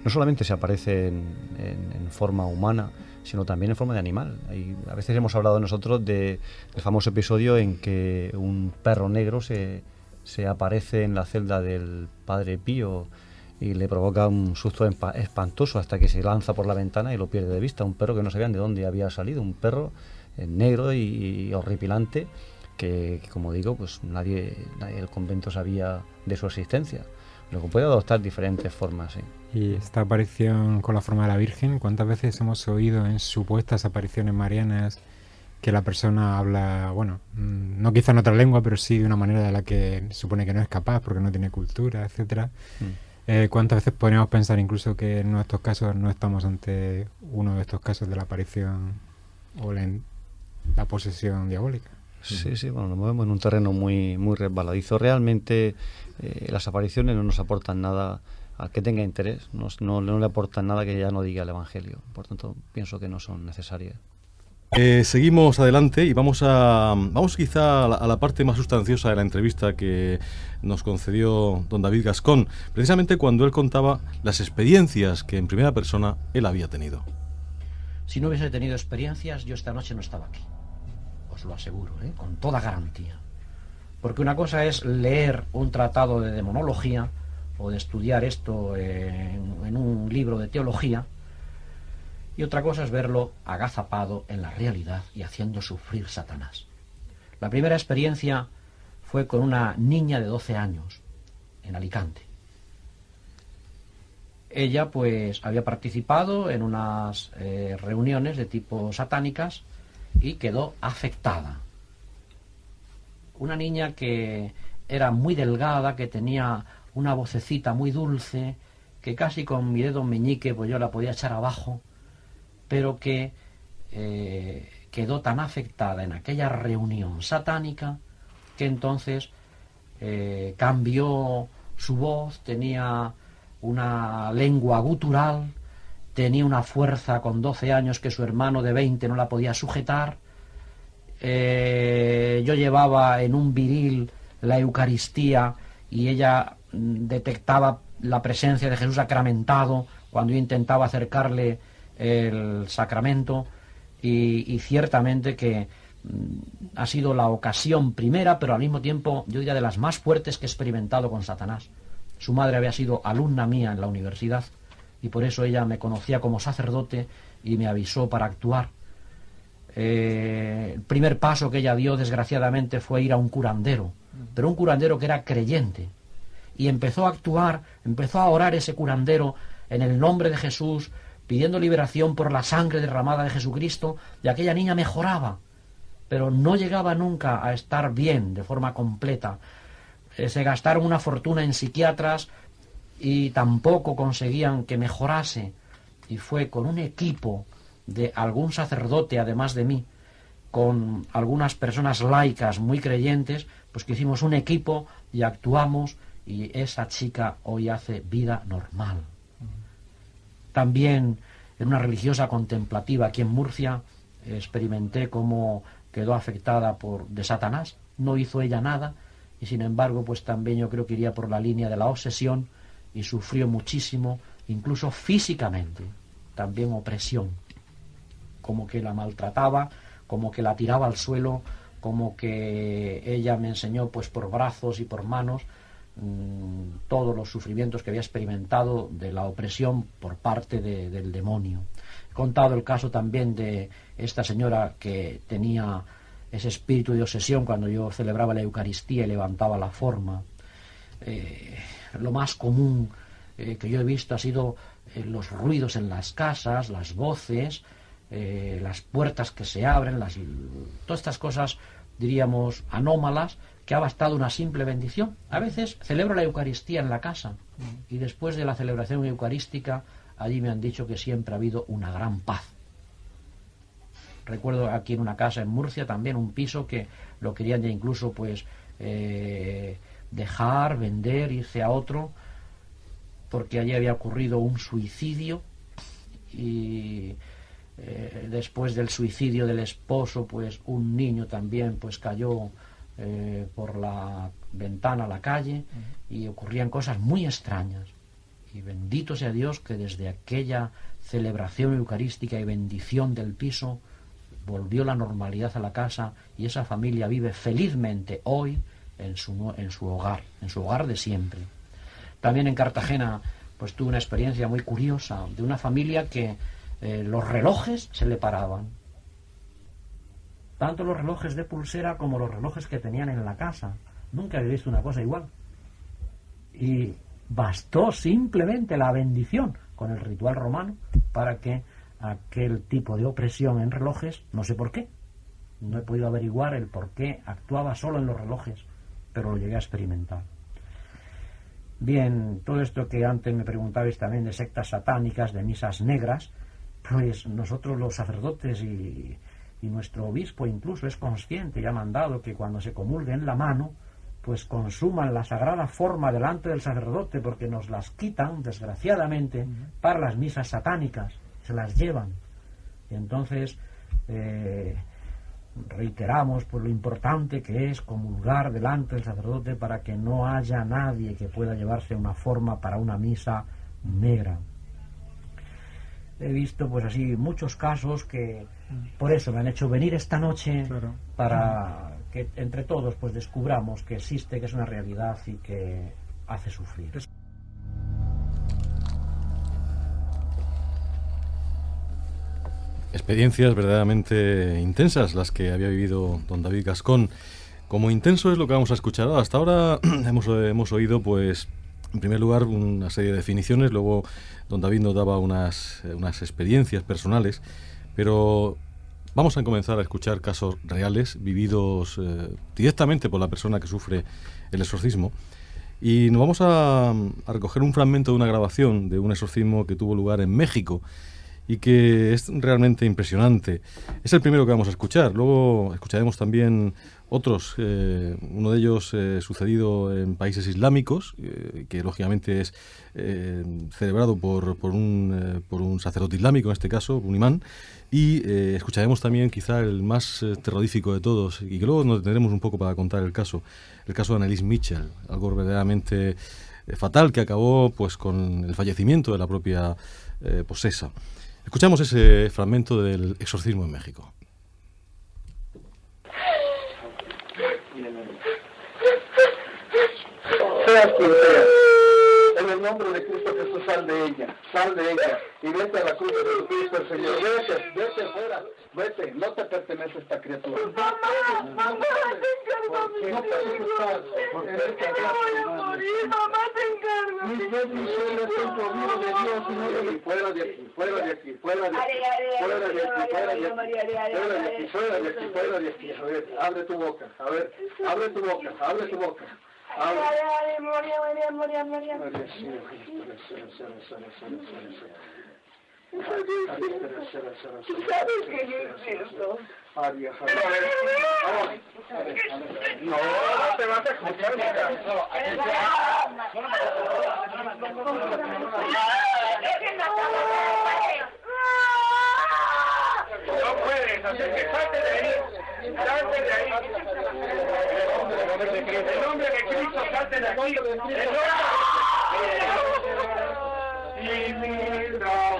No solamente se aparece en forma humana, sino también en forma de animal. A veces hemos hablado nosotros del famoso episodio en que un perro negro se aparece en la celda del Padre Pío y le provoca un susto espantoso hasta que se lanza por la ventana y lo pierde de vista. Un perro que no sabían de dónde había salido, un perro negro y horripilante que, como digo, pues nadie del convento sabía de su existencia. Lo que puede adoptar diferentes formas, sí. Y esta aparición con la forma de la Virgen, ¿cuántas veces hemos oído en supuestas apariciones marianas que la persona habla, bueno, no quizá en otra lengua, pero sí de una manera de la que supone que no es capaz porque no tiene cultura, etcétera? ¿Cuántas veces podríamos pensar incluso que en nuestros casos no estamos ante uno de estos casos de la aparición o la posesión diabólica? Sí, bueno, nos movemos en un terreno muy resbaladizo. Realmente las apariciones no nos aportan nada al que tenga interés, no le aportan nada que ya no diga el Evangelio. Por tanto, pienso que no son necesarias. Seguimos adelante y vamos quizá a la parte más sustanciosa de la entrevista que nos concedió don David Gascón, precisamente cuando él contaba las experiencias que en primera persona él había tenido. Si no hubiese tenido experiencias, yo esta noche no estaba aquí. Os lo aseguro, con toda garantía. Porque una cosa es leer un tratado de demonología o de estudiar esto en un libro de teología, y otra cosa es verlo agazapado en la realidad y haciendo sufrir Satanás. La primera experiencia fue con una niña de 12 años en Alicante. Ella pues había participado en unas reuniones de tipo satánicas y quedó afectada. Una niña que era muy delgada, que tenía una vocecita muy dulce, que casi con mi dedo meñique pues yo la podía echar abajo, pero que quedó tan afectada en aquella reunión satánica que entonces cambió su voz, tenía una lengua gutural, tenía una fuerza con 12 años que su hermano de 20 no la podía sujetar. Yo llevaba en un viril la Eucaristía y ella detectaba la presencia de Jesús sacramentado cuando yo intentaba acercarle el sacramento, y ciertamente que ha sido la ocasión primera, pero al mismo tiempo yo diría de las más fuertes que he experimentado con Satanás. Su madre había sido alumna mía en la universidad y por eso ella me conocía como sacerdote y me avisó para actuar. El primer paso que ella dio, desgraciadamente, fue ir a un curandero, pero un curandero que era creyente, y empezó a actuar, empezó a orar ese curandero en el nombre de Jesús, pidiendo liberación por la sangre derramada de Jesucristo, y aquella niña mejoraba, pero no llegaba nunca a estar bien de forma completa. Se gastaron una fortuna en psiquiatras y tampoco conseguían que mejorase, y fue con un equipo de algún sacerdote, además de mí, con algunas personas laicas muy creyentes, pues que hicimos un equipo y actuamos, y esa chica hoy hace vida normal. También en una religiosa contemplativa aquí en Murcia experimenté cómo quedó afectada de Satanás. No hizo ella nada, y sin embargo pues también yo creo que iría por la línea de la obsesión y sufrió muchísimo, incluso físicamente, también opresión, como que la maltrataba, como que la tiraba al suelo, como que ella me enseñó pues por brazos y por manos todos los sufrimientos que había experimentado de la opresión por parte del demonio. He contado el caso también de esta señora que tenía ese espíritu de obsesión cuando yo celebraba la Eucaristía y levantaba la forma. Lo más común que yo he visto ha sido los ruidos en las casas, las voces, las puertas que se abren, todas estas cosas, diríamos, anómalas, que ha bastado una simple bendición. A veces celebro la Eucaristía en la casa y después de la celebración eucarística allí me han dicho que siempre ha habido una gran paz. Recuerdo aquí en una casa en Murcia también un piso que lo querían ya incluso pues dejar, vender, irse a otro, porque allí había ocurrido un suicidio y después del suicidio del esposo pues un niño también pues cayó por la ventana a la calle y ocurrían cosas muy extrañas. Y bendito sea Dios que desde aquella celebración eucarística y bendición del piso volvió la normalidad a la casa y esa familia vive felizmente hoy en su hogar de siempre. También en Cartagena pues tuve una experiencia muy curiosa de una familia que los relojes se le paraban. Tanto los relojes de pulsera como los relojes que tenían en la casa. Nunca había visto una cosa igual. Y bastó simplemente la bendición con el ritual romano para que aquel tipo de opresión en relojes, no sé por qué, no he podido averiguar el por qué actuaba solo en los relojes, pero lo llegué a experimentar. Bien, todo esto que antes me preguntabais también de sectas satánicas, de misas negras, pues nosotros los sacerdotes y nuestro obispo incluso es consciente y ha mandado que cuando se comulgue en la mano pues consuman la sagrada forma delante del sacerdote, porque nos las quitan desgraciadamente para las misas satánicas, se las llevan. Y entonces reiteramos pues lo importante que es comulgar delante del sacerdote para que no haya nadie que pueda llevarse una forma para una misa negra. He visto pues así muchos casos que por eso me han hecho venir esta noche, claro, para que entre todos pues descubramos que existe, que es una realidad y que hace sufrir. Experiencias verdaderamente intensas las que había vivido don David Gascón. Como intenso es lo que vamos a escuchar ahora. Hasta ahora hemos oído pues en primer lugar una serie de definiciones, luego don David nos daba unas experiencias personales, pero vamos a comenzar a escuchar casos reales vividos directamente por la persona que sufre el exorcismo, y nos vamos a recoger un fragmento de una grabación de un exorcismo que tuvo lugar en México y que es realmente impresionante. Es el primero que vamos a escuchar. Luego escucharemos también otros, uno de ellos sucedido en países islámicos, que lógicamente es celebrado por un sacerdote islámico, en este caso, un imán, y escucharemos también quizá el más terrorífico de todos, y que luego nos detendremos un poco para contar el caso de Anneliese Michel, algo verdaderamente fatal que acabó pues con el fallecimiento de la propia posesa. Escuchamos ese fragmento del exorcismo en México. Seas quien seas, en el nombre de Cristo Jesús, sal de ella, y vete a la cruz de Jesucristo el Señor, vete fuera, vete, no te pertenece esta criatura. Mamá, te encargo, mamá, te encargo. Mis bendiciones son providas de Dios, y fuera de aquí, fuera de aquí, fuera de aquí, fuera de aquí, fuera de aquí, fuera de aquí, fuera de aquí. A ver, abre tu boca, a ver, abre tu boca, abre tu boca. María. ¿Tú sabes que yo existo? No, te vas a escuchar, mira. No puedes, así que salte de ahí. el nombre de Cristo salte de aquí. Y mi trabajo.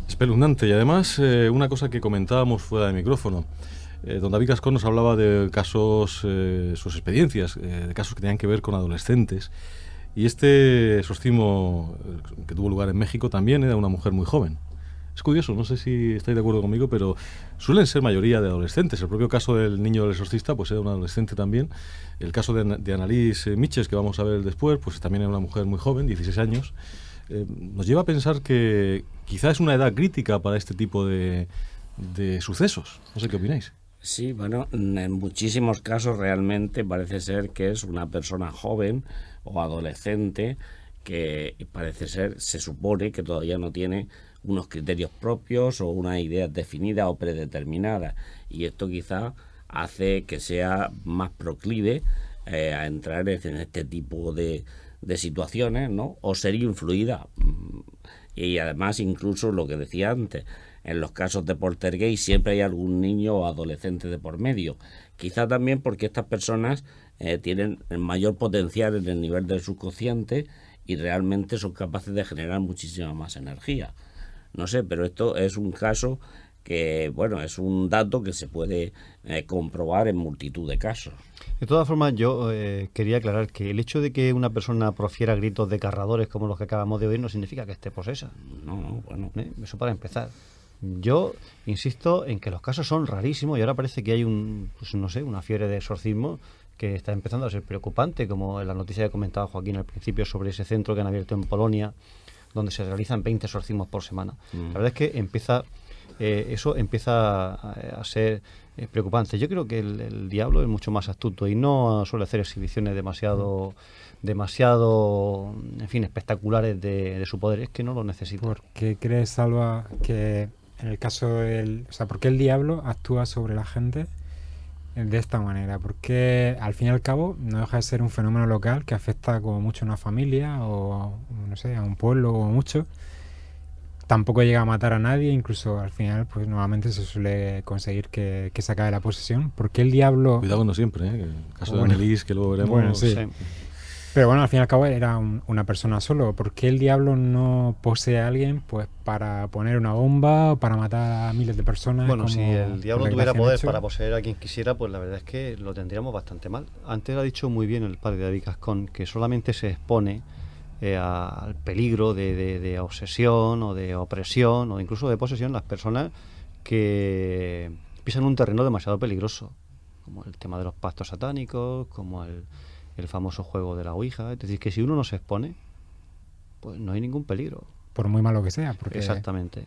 Espeluznante. Y además, una cosa que comentábamos fuera de micrófono. Don David Gascón nos hablaba de casos, sus experiencias, de casos que tenían que ver con adolescentes. Y este exorcismo que tuvo lugar en México también era una mujer muy joven. Es curioso, no sé si estáis de acuerdo conmigo, pero suelen ser mayoría de adolescentes. El propio caso del niño del exorcista pues era un adolescente también. El caso de Annalise Miches, que vamos a ver después, pues también era una mujer muy joven, 16 años. Nos lleva a pensar que quizá es una edad crítica para este tipo de sucesos. No sé qué opináis. Sí, bueno, en muchísimos casos realmente parece ser que es una persona joven o adolescente que parece ser, se supone que todavía no tiene unos criterios propios o unas ideas definidas o predeterminadas, y esto quizá hace que sea más proclive a entrar en este tipo de situaciones, ¿no? O ser influida. Y además, incluso lo que decía antes, en los casos de poltergeist siempre hay algún niño o adolescente de por medio. Quizá también porque estas personas tienen el mayor potencial en el nivel del subconsciente y realmente son capaces de generar muchísima más energía. No sé, pero esto es un caso que, bueno, es un dato que se puede comprobar en multitud de casos. De todas formas, yo quería aclarar que el hecho de que una persona profiera gritos desgarradores como los que acabamos de oír no significa que esté posesa. No, bueno. Eso para empezar. Yo insisto en que los casos son rarísimos y ahora parece que hay una fiebre de exorcismo que está empezando a ser preocupante, como en la noticia que comentaba Joaquín al principio sobre ese centro que han abierto en Polonia, donde se realizan 20 exorcismos por semana. La verdad es que eso empieza a ser preocupante. Yo creo que el diablo es mucho más astuto y no suele hacer exhibiciones demasiado en fin, espectaculares de su poder. Es que no lo necesita. ¿Por qué crees, Salva, que en el caso por qué el diablo actúa sobre la gente de esta manera? Porque al fin y al cabo no deja de ser un fenómeno local que afecta como mucho a una familia o, no sé, a un pueblo como mucho. Tampoco llega a matar a nadie, incluso al final pues normalmente se suele conseguir que se acabe la posesión. ¿Por qué el diablo...? Cuidado no siempre, el caso de Annelise, que luego veremos... Bueno, sí. Pero bueno, al fin y al cabo era una persona solo. ¿Por qué el diablo no posee a alguien pues para poner una bomba o para matar a miles de personas? Bueno, si el diablo tuviera poder para poseer a quien quisiera, pues la verdad es que lo tendríamos bastante mal. Antes ha dicho muy bien el padre David Gascón que solamente se expone al peligro de obsesión o de opresión o incluso de posesión las personas que pisan un terreno demasiado peligroso, como el tema de los pactos satánicos, como el famoso juego de la Ouija. Es decir, que si uno no se expone, pues no hay ningún peligro. Por muy malo que sea. Porque Exactamente.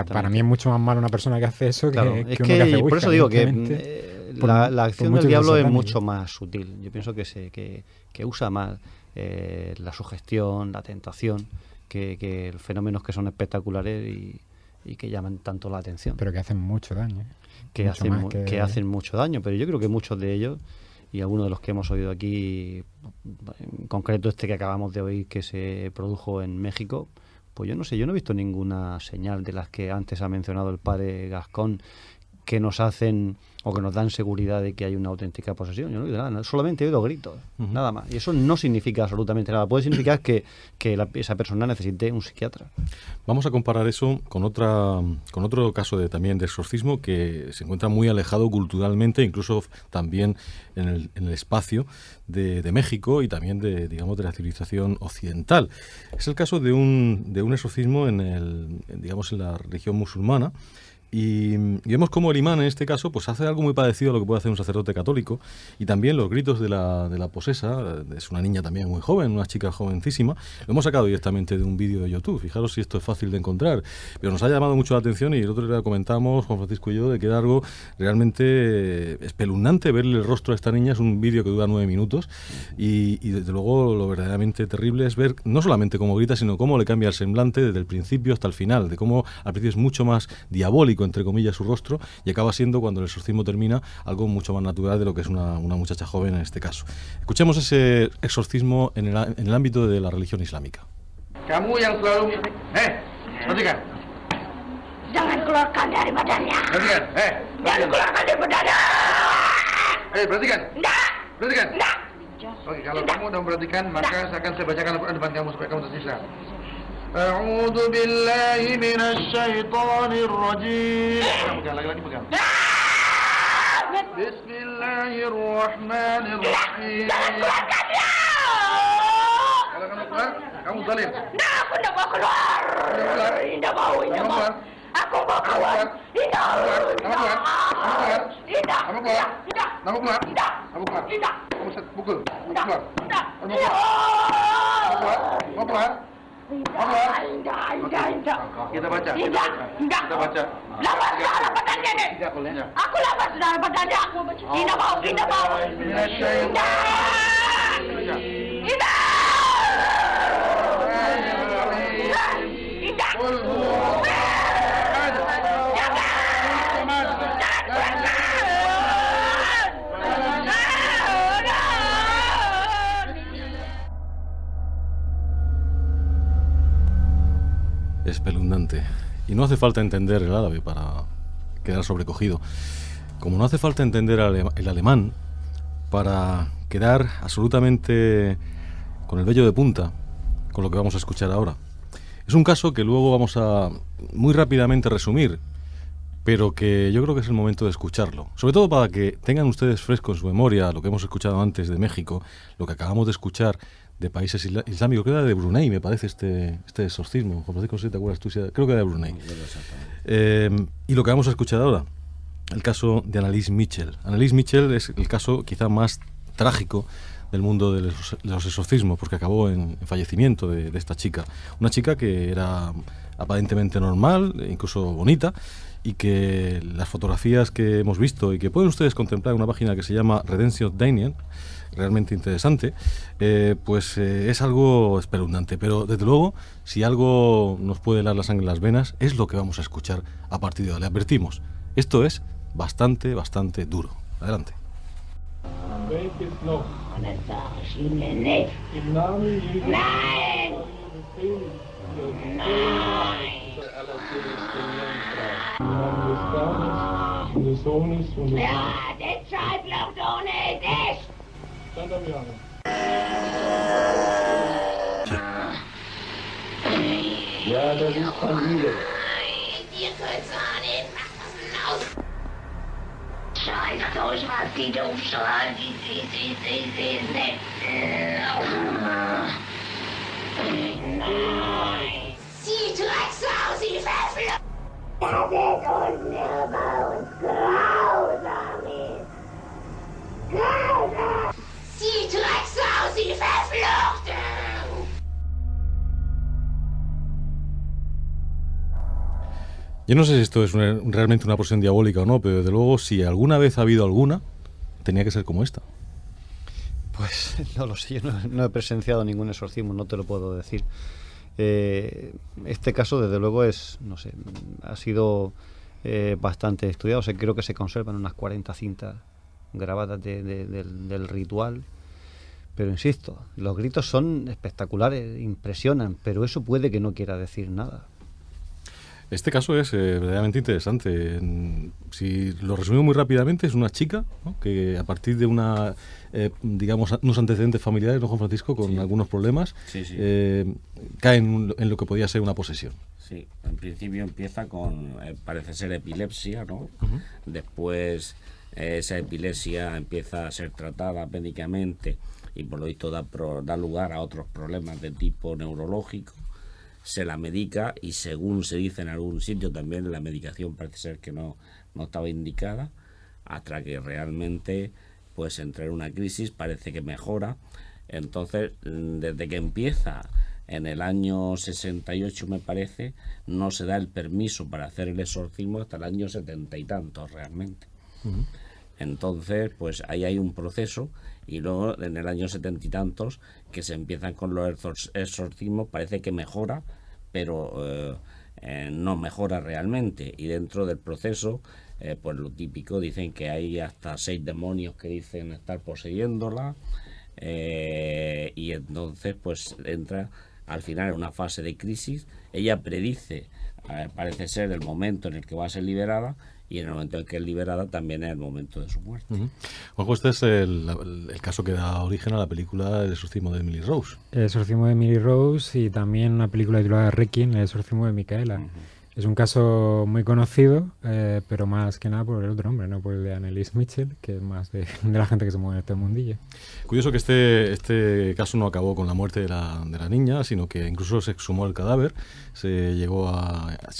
Para mí es mucho más malo una persona que hace eso claro, que uno que hace Ouija. Por eso digo que la acción del diablo es mucho más sutil. Yo pienso que usa más la sugestión, la tentación, que fenómenos que son espectaculares y que llaman tanto la atención. Pero que hacen mucho daño. Que hacen mucho daño, pero yo creo que muchos de ellos, y algunos de los que hemos oído aquí, en concreto este que acabamos de oír que se produjo en México, pues yo no sé, yo no he visto ninguna señal de las que antes ha mencionado el padre Gascón que nos hacen o que nos dan seguridad de que hay una auténtica posesión. Yo no he oído nada, solamente he oído gritos, nada más. Y eso no significa absolutamente nada. Puede significar que esa persona necesite un psiquiatra. Vamos a comparar eso con otro caso también de exorcismo que se encuentra muy alejado culturalmente, incluso también en el espacio de México y también de la civilización occidental. Es el caso de un exorcismo en la religión musulmana. Y vemos cómo el imán en este caso pues hace algo muy parecido a lo que puede hacer un sacerdote católico, y también los gritos de la posesa, es una niña también muy joven, una chica jovencísima, lo hemos sacado directamente de un vídeo de YouTube. Fijaros si esto es fácil de encontrar, pero nos ha llamado mucho la atención y el otro día comentamos, Juan Francisco y yo, de que era algo realmente espeluznante verle el rostro a esta niña. Es un vídeo que dura 9 minutos y desde luego lo verdaderamente terrible es ver no solamente cómo grita, sino cómo le cambia el semblante desde el principio hasta el final, de cómo al principio es mucho más diabólico diabólico, entre comillas, su rostro, y acaba siendo, cuando el exorcismo termina, algo mucho más natural de lo que es una muchacha joven en este caso. Escuchemos ese exorcismo en el ámbito de la religión islámica. Kamu yang selalu perhatikan. Jangan keluarkan dari badannya. Perhatikan, Jangan keluarkan dari badannya. Perhatikan. Enggak. Perhatikan. Enggak. Oke, kalau kamu udah memperhatikan, maka akan saya bacakan Al-Quran depan kamu supaya kamu tersisa. A'udzu billahi minasy syaithanir rajim. Pegang, lagi pegang. Bismillahirrahmanirrahim. Jangan keluarkan dia. Kalau kamu keluar, kamu zalim. Nah, aku tidak mau keluar. Tidak mau. Aku mau keluar. Tidak. Kamu keluar. Tidak. Kamu keluar. Tidak. Kamu keluar. Tidak. Kamu keluar. Tidak. Kamu pukul. Kamu keluar. Tidak. Kamu keluar. Kamu keluar. Kamu keluar. Tidak. Kita baca. Tidak. Kita baca. Lapas darah badannya nih. Aku lapas darah badannya. Tidak mau. Tidak. Espeluznante. Y no hace falta entender el árabe para quedar sobrecogido, como no hace falta entender el alemán para quedar absolutamente con el vello de punta con lo que vamos a escuchar ahora. Es un caso que luego vamos a muy rápidamente resumir, pero que yo creo que es el momento de escucharlo, sobre todo para que tengan ustedes fresco en su memoria lo que hemos escuchado antes de México, lo que acabamos de escuchar de países islámicos. Creo que era de Brunei, me parece, este exorcismo. Juan Francisco, ¿sí te acuerdas tú? Creo que era de Brunei. Y lo que vamos a escuchar ahora, el caso de Anneliese Michel. Anneliese Michel es el caso quizá más trágico del mundo de los exorcismos, porque acabó en fallecimiento de esta chica. Una chica que era aparentemente normal, incluso bonita, y que las fotografías que hemos visto y que pueden ustedes contemplar en una página que se llama Redemption Daniel, realmente interesante, es algo espeluznante. Pero desde luego, si algo nos puede helar la sangre en las venas, es lo que vamos a escuchar a partir de ahora. Le advertimos, esto es bastante duro. Adelante. Ja, das ist Familie. Ihr könnt's auch nicht machen. Scheiß durch, was die doof schreien. Nein. Sie Drecksau, sie Verflucht. Das ist unhörbar und grausam. Sie Drecksau, sie Verflucht. Yo no sé si esto es realmente una posesión diabólica o no, pero desde luego, si alguna vez ha habido alguna, tenía que ser como esta. Pues no lo sé, yo no he presenciado ningún exorcismo, no te lo puedo decir. Este caso, desde luego, ha sido bastante estudiado. Creo que se conservan unas 40 cintas grabadas del ritual. Pero insisto, los gritos son espectaculares, impresionan, pero eso puede que no quiera decir nada. Este caso es verdaderamente interesante. Si lo resumimos muy rápidamente, es una chica, ¿no?, que a partir de unos antecedentes familiares, ¿no, Juan Francisco?, con algunos problemas, cae en lo que podía ser una posesión. Sí, en principio empieza con, parece ser epilepsia, ¿no? Uh-huh. Después esa epilepsia empieza a ser tratada médicamente y por lo visto da lugar a otros problemas de tipo neurológico. Se la medica y, según se dice en algún sitio, también la medicación parece ser que no estaba indicada, hasta que realmente pues entra en una crisis, parece que mejora. Entonces, desde que empieza en el año 68, me parece, no se da el permiso para hacer el exorcismo hasta el año 70 y tantos realmente. Uh-huh. Entonces, pues ahí hay un proceso, y luego en el año 70 y tantos que se empiezan con los exorcismos, parece que mejora, pero no mejora realmente, y dentro del proceso pues lo típico, dicen que hay hasta 6 demonios que dicen estar poseyéndola, y entonces pues entra al final en una fase de crisis. Ella predice, parece ser, el momento en el que va a ser liberada, y en el momento en que es liberada también es el momento de su muerte. Juanjo, este es el caso que da origen a la película El exorcismo de Emily Rose. El exorcismo de Emily Rose, y también una película titulada Requiem, El exorcismo de Micaela. Es un caso muy conocido, pero más que nada por el otro hombre, no por el de Anneliese Mitchell, que es más de la gente que se mueve en este mundillo. Curioso que este caso no acabó con la muerte de la niña, sino que incluso se exhumó el cadáver, se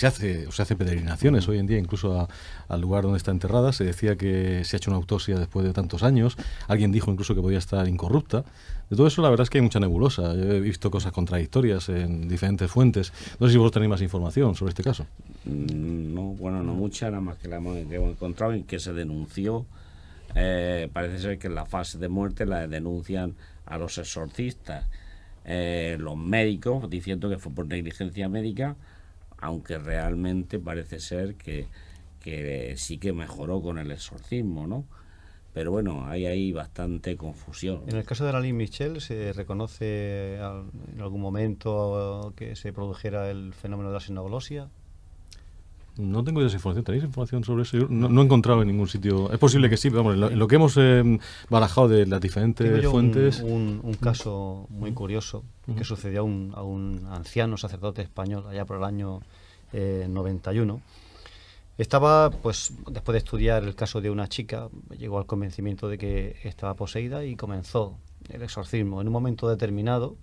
hace peregrinaciones hoy en día incluso al lugar donde está enterrada. Se decía que se ha hecho una autopsia después de tantos años. Alguien dijo incluso que podía estar incorrupta. De todo eso la verdad es que hay mucha nebulosa. Yo he visto cosas contradictorias en diferentes fuentes. No sé si vosotros tenéis más información sobre este caso. No, bueno, no mucha, nada más que la hemos encontrado en que se denunció. Parece ser que en la fase de muerte la denuncian a los exorcistas, los médicos, diciendo que fue por negligencia médica, aunque realmente parece ser que sí que mejoró con el exorcismo, ¿no? Pero bueno, hay ahí bastante confusión. En el caso de Anneliese Mitchell, ¿se reconoce en algún momento que se produjera el fenómeno de la sinaglosia? No tengo esa información. ¿Tenéis información sobre eso? Yo no he encontrado en ningún sitio. Es posible que sí, pero vamos, en lo que hemos barajado de las diferentes fuentes. Un caso muy curioso que sucedió a un anciano sacerdote español allá por el año 91. Estaba, pues, después de estudiar el caso de una chica, llegó al convencimiento de que estaba poseída y comenzó el exorcismo. En un momento determinado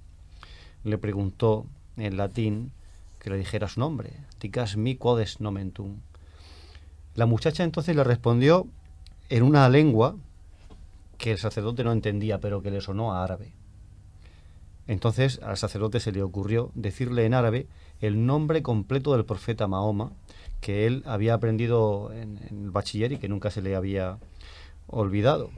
le preguntó en latín que le dijera su nombre, Ticas mi quodes nomen tum. La muchacha entonces le respondió en una lengua que el sacerdote no entendía, pero que le sonó a árabe. Entonces al sacerdote se le ocurrió decirle en árabe el nombre completo del profeta Mahoma, que él había aprendido en el bachiller y que nunca se le había olvidado.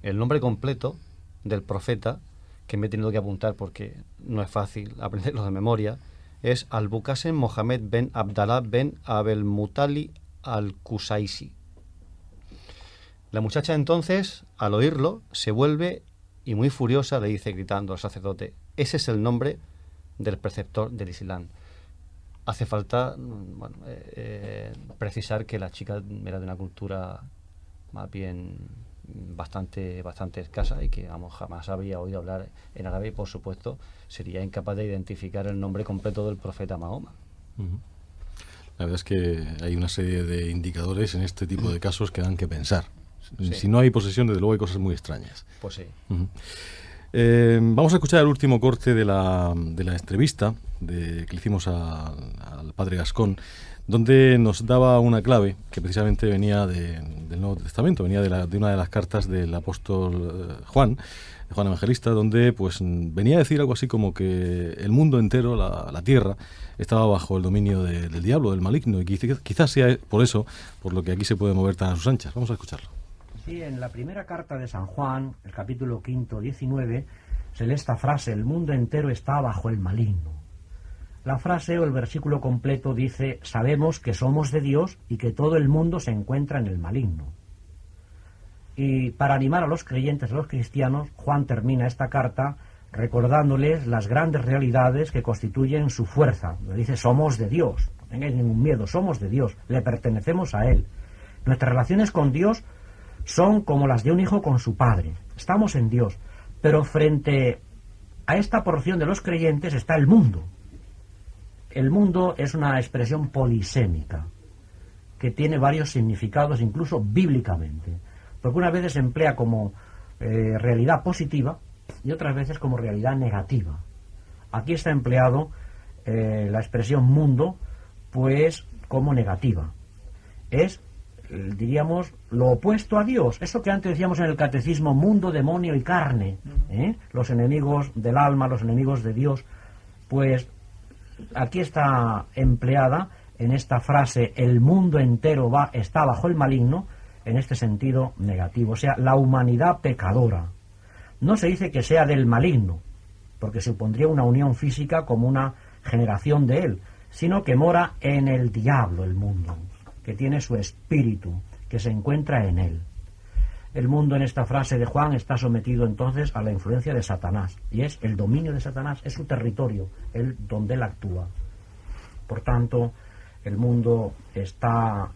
El nombre completo del profeta, que me he tenido que apuntar porque no es fácil aprenderlo de memoria, es Al-Buqasem Mohamed ben Abdallah ben Abel Mutali al-Kusaisi. La muchacha entonces, al oírlo, se vuelve y muy furiosa le dice gritando al sacerdote: ese es el nombre del preceptor del Islam. Hace falta precisar que la chica era de una cultura más bien bastante escasa y que jamás había oído hablar en árabe y por supuesto sería incapaz de identificar el nombre completo del profeta Mahoma. La verdad es que hay una serie de indicadores en este tipo de casos que dan que pensar. Sí. Si no hay posesión, desde luego hay cosas muy extrañas. Pues sí. Vamos a escuchar el último corte de la entrevista que le hicimos al padre Gascón, donde nos daba una clave que precisamente venía del Nuevo Testamento, venía de una de las cartas del apóstol Juan Evangelista, donde pues venía a decir algo así como que el mundo entero, la tierra, estaba bajo el dominio del diablo, del maligno, y quizás sea por eso por lo que aquí se puede mover tan a sus anchas. Vamos a escucharlo. Sí, en la primera carta de San Juan, el capítulo 5, 19, se lee esta frase: el mundo entero está bajo el maligno. La frase o el versículo completo dice: sabemos que somos de Dios y que todo el mundo se encuentra en el maligno. Y para animar a los creyentes, a los cristianos, Juan termina esta carta recordándoles las grandes realidades que constituyen su fuerza. Le dice: somos de Dios, no tengáis ningún miedo, somos de Dios, le pertenecemos a Él. Nuestras relaciones con Dios son como las de un hijo con su padre. Estamos en Dios. Pero frente a esta porción de los creyentes está el mundo. El mundo es una expresión polisémica que tiene varios significados, incluso bíblicamente. Porque unas veces se emplea como realidad positiva y otras veces como realidad negativa. Aquí está empleado la expresión mundo, pues como negativa. Es, diríamos, lo opuesto a Dios. Eso que antes decíamos en el catecismo: mundo, demonio y carne, los enemigos del alma, los enemigos de Dios. Pues aquí está empleada en esta frase: el mundo entero está bajo el maligno, en este sentido negativo, o sea, la humanidad pecadora. No se dice que sea del maligno, porque supondría una unión física como una generación de él, sino que mora en el diablo el mundo, que tiene su espíritu, que se encuentra en él. El mundo en esta frase de Juan está sometido entonces a la influencia de Satanás, y es el dominio de Satanás, es su territorio, donde él actúa. Por tanto, el mundo está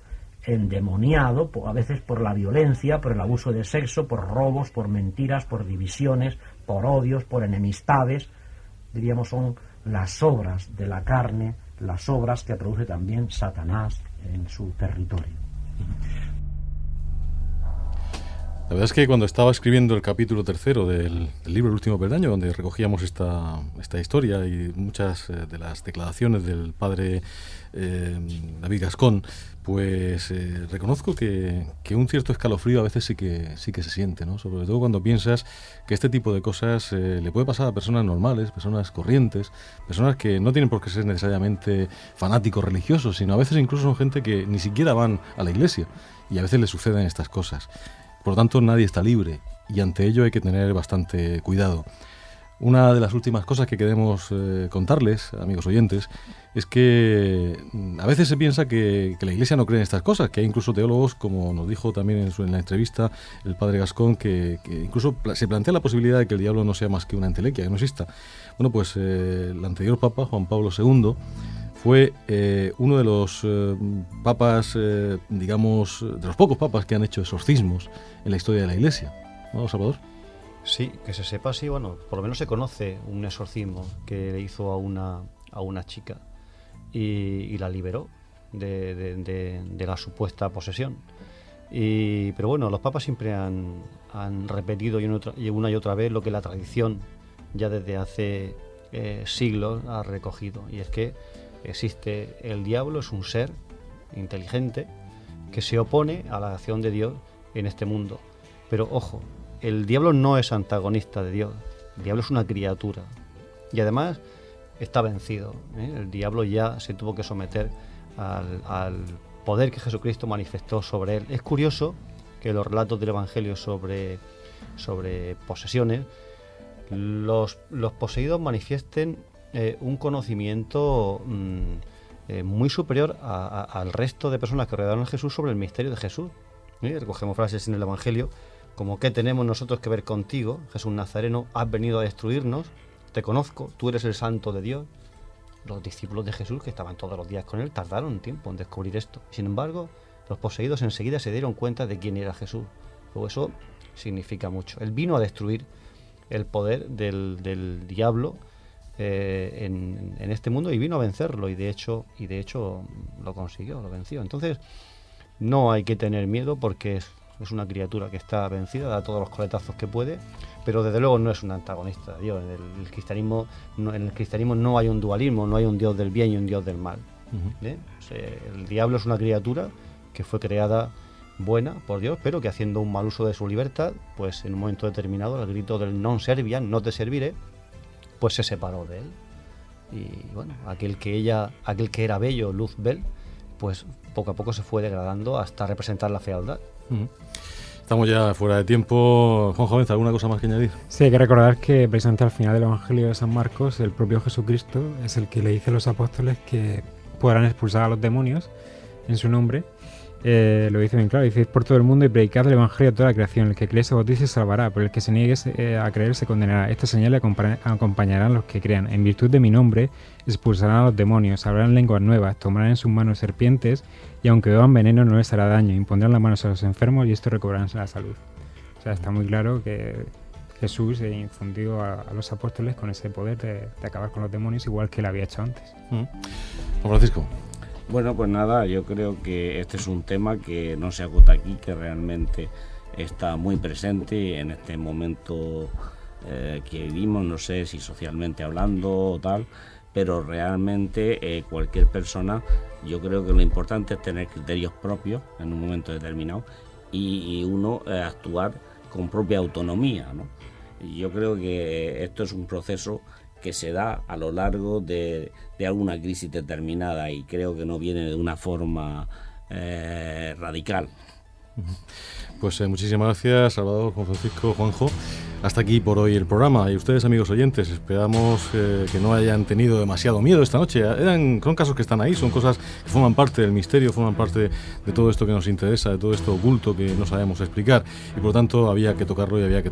endemoniado, a veces por la violencia, por el abuso de sexo, por robos, por mentiras, por divisiones, por odios, por enemistades. Diríamos, son las obras de la carne, las obras que produce también Satanás en su territorio. La verdad es que cuando estaba escribiendo el capítulo 3 del libro El último peldaño, donde recogíamos esta historia y muchas de las declaraciones del padre David Gascón, pues reconozco que un cierto escalofrío a veces sí que se siente, ¿no? Sobre todo cuando piensas que este tipo de cosas le puede pasar a personas normales, personas corrientes, personas que no tienen por qué ser necesariamente fanáticos religiosos, sino a veces incluso son gente que ni siquiera van a la iglesia y a veces les suceden estas cosas. Por lo tanto, nadie está libre y ante ello hay que tener bastante cuidado. Una de las últimas cosas que queremos contarles, amigos oyentes, es que a veces se piensa que la Iglesia no cree en estas cosas, que hay incluso teólogos, como nos dijo también en la entrevista el padre Gascón, que incluso se plantea la posibilidad de que el diablo no sea más que una entelequia, que no exista. Bueno, pues el anterior Papa, Juan Pablo II, fue uno de los papas, digamos, de los pocos papas que han hecho exorcismos en la historia de la Iglesia. ¿No, Salvador? Sí, que se sepa, sí, bueno, por lo menos se conoce un exorcismo que le hizo a una chica y la liberó de la supuesta posesión. Pero bueno, los papas siempre han repetido una y otra vez lo que la tradición ya desde hace siglos ha recogido, y es que existe el diablo, es un ser inteligente que se opone a la acción de Dios en este mundo. Pero ojo, el diablo no es antagonista de Dios, el diablo es una criatura y además está vencido, ¿eh? El diablo ya se tuvo que someter al poder que Jesucristo manifestó sobre él. Es curioso que los relatos del Evangelio sobre posesiones, los poseídos manifiesten un conocimiento muy superior al resto de personas que rodearon a Jesús sobre el misterio de Jesús. Recogemos frases en el Evangelio como: ¿qué tenemos nosotros que ver contigo, Jesús Nazareno? Has venido a destruirnos, te conozco, tú eres el santo de Dios. Los discípulos de Jesús, que estaban todos los días con él, tardaron un tiempo en descubrir esto. Sin embargo, los poseídos enseguida se dieron cuenta de quién era Jesús. Luego eso significa mucho. Él vino a destruir el poder del diablo en este mundo y vino a vencerlo, y de hecho lo consiguió, lo venció. Entonces no hay que tener miedo, porque es una criatura que está vencida, da todos los coletazos que puede, pero desde luego no es un antagonista de Dios. En el cristianismo no hay un dualismo, no hay un Dios del bien y un Dios del mal. El diablo es una criatura que fue creada buena por Dios, pero que haciendo un mal uso de su libertad, pues en un momento determinado, al grito del non serviam, no te serviré, pues se separó de él. Y bueno, aquel que era bello, luz bel, pues poco a poco se fue degradando hasta representar la fealdad. Estamos ya fuera de tiempo. Juan Jovenza, ¿alguna cosa más que añadir? Sí, hay que recordar que precisamente al final del Evangelio de San Marcos, el propio Jesucristo es el que le dice a los apóstoles que podrán expulsar a los demonios en su nombre. Lo dice bien claro: dice, por todo el mundo y predicad el Evangelio a toda la creación. El que cree se bautice se salvará, pero el que se niegue a creer se condenará. Esta señal le acompañarán los que crean. En virtud de mi nombre expulsarán a los demonios, hablarán lenguas nuevas, tomarán en sus manos serpientes, y aunque beban veneno no les hará daño. Impondrán las manos a los enfermos y estos recobrarán la salud. O sea, está muy claro que Jesús infundió a los apóstoles con ese poder de acabar con los demonios, igual que él había hecho antes. Juan Francisco. Bueno, pues nada, yo creo que este es un tema que no se agota aquí, que realmente está muy presente en este momento que vivimos, no sé si socialmente hablando o tal, pero realmente cualquier persona, yo creo que lo importante es tener criterios propios en un momento determinado y uno actuar con propia autonomía, ¿no? Y yo creo que esto es un proceso que se da a lo largo de alguna crisis determinada, y creo que no viene de una forma radical. Pues muchísimas gracias, Salvador, Juan Francisco, Juanjo. Hasta aquí por hoy el programa. Y ustedes, amigos oyentes, esperamos que no hayan tenido demasiado miedo esta noche. Son casos que están ahí, son cosas que forman parte del misterio, forman parte de todo esto que nos interesa, de todo esto oculto que no sabemos explicar. Y por lo tanto había que tocarlo y había que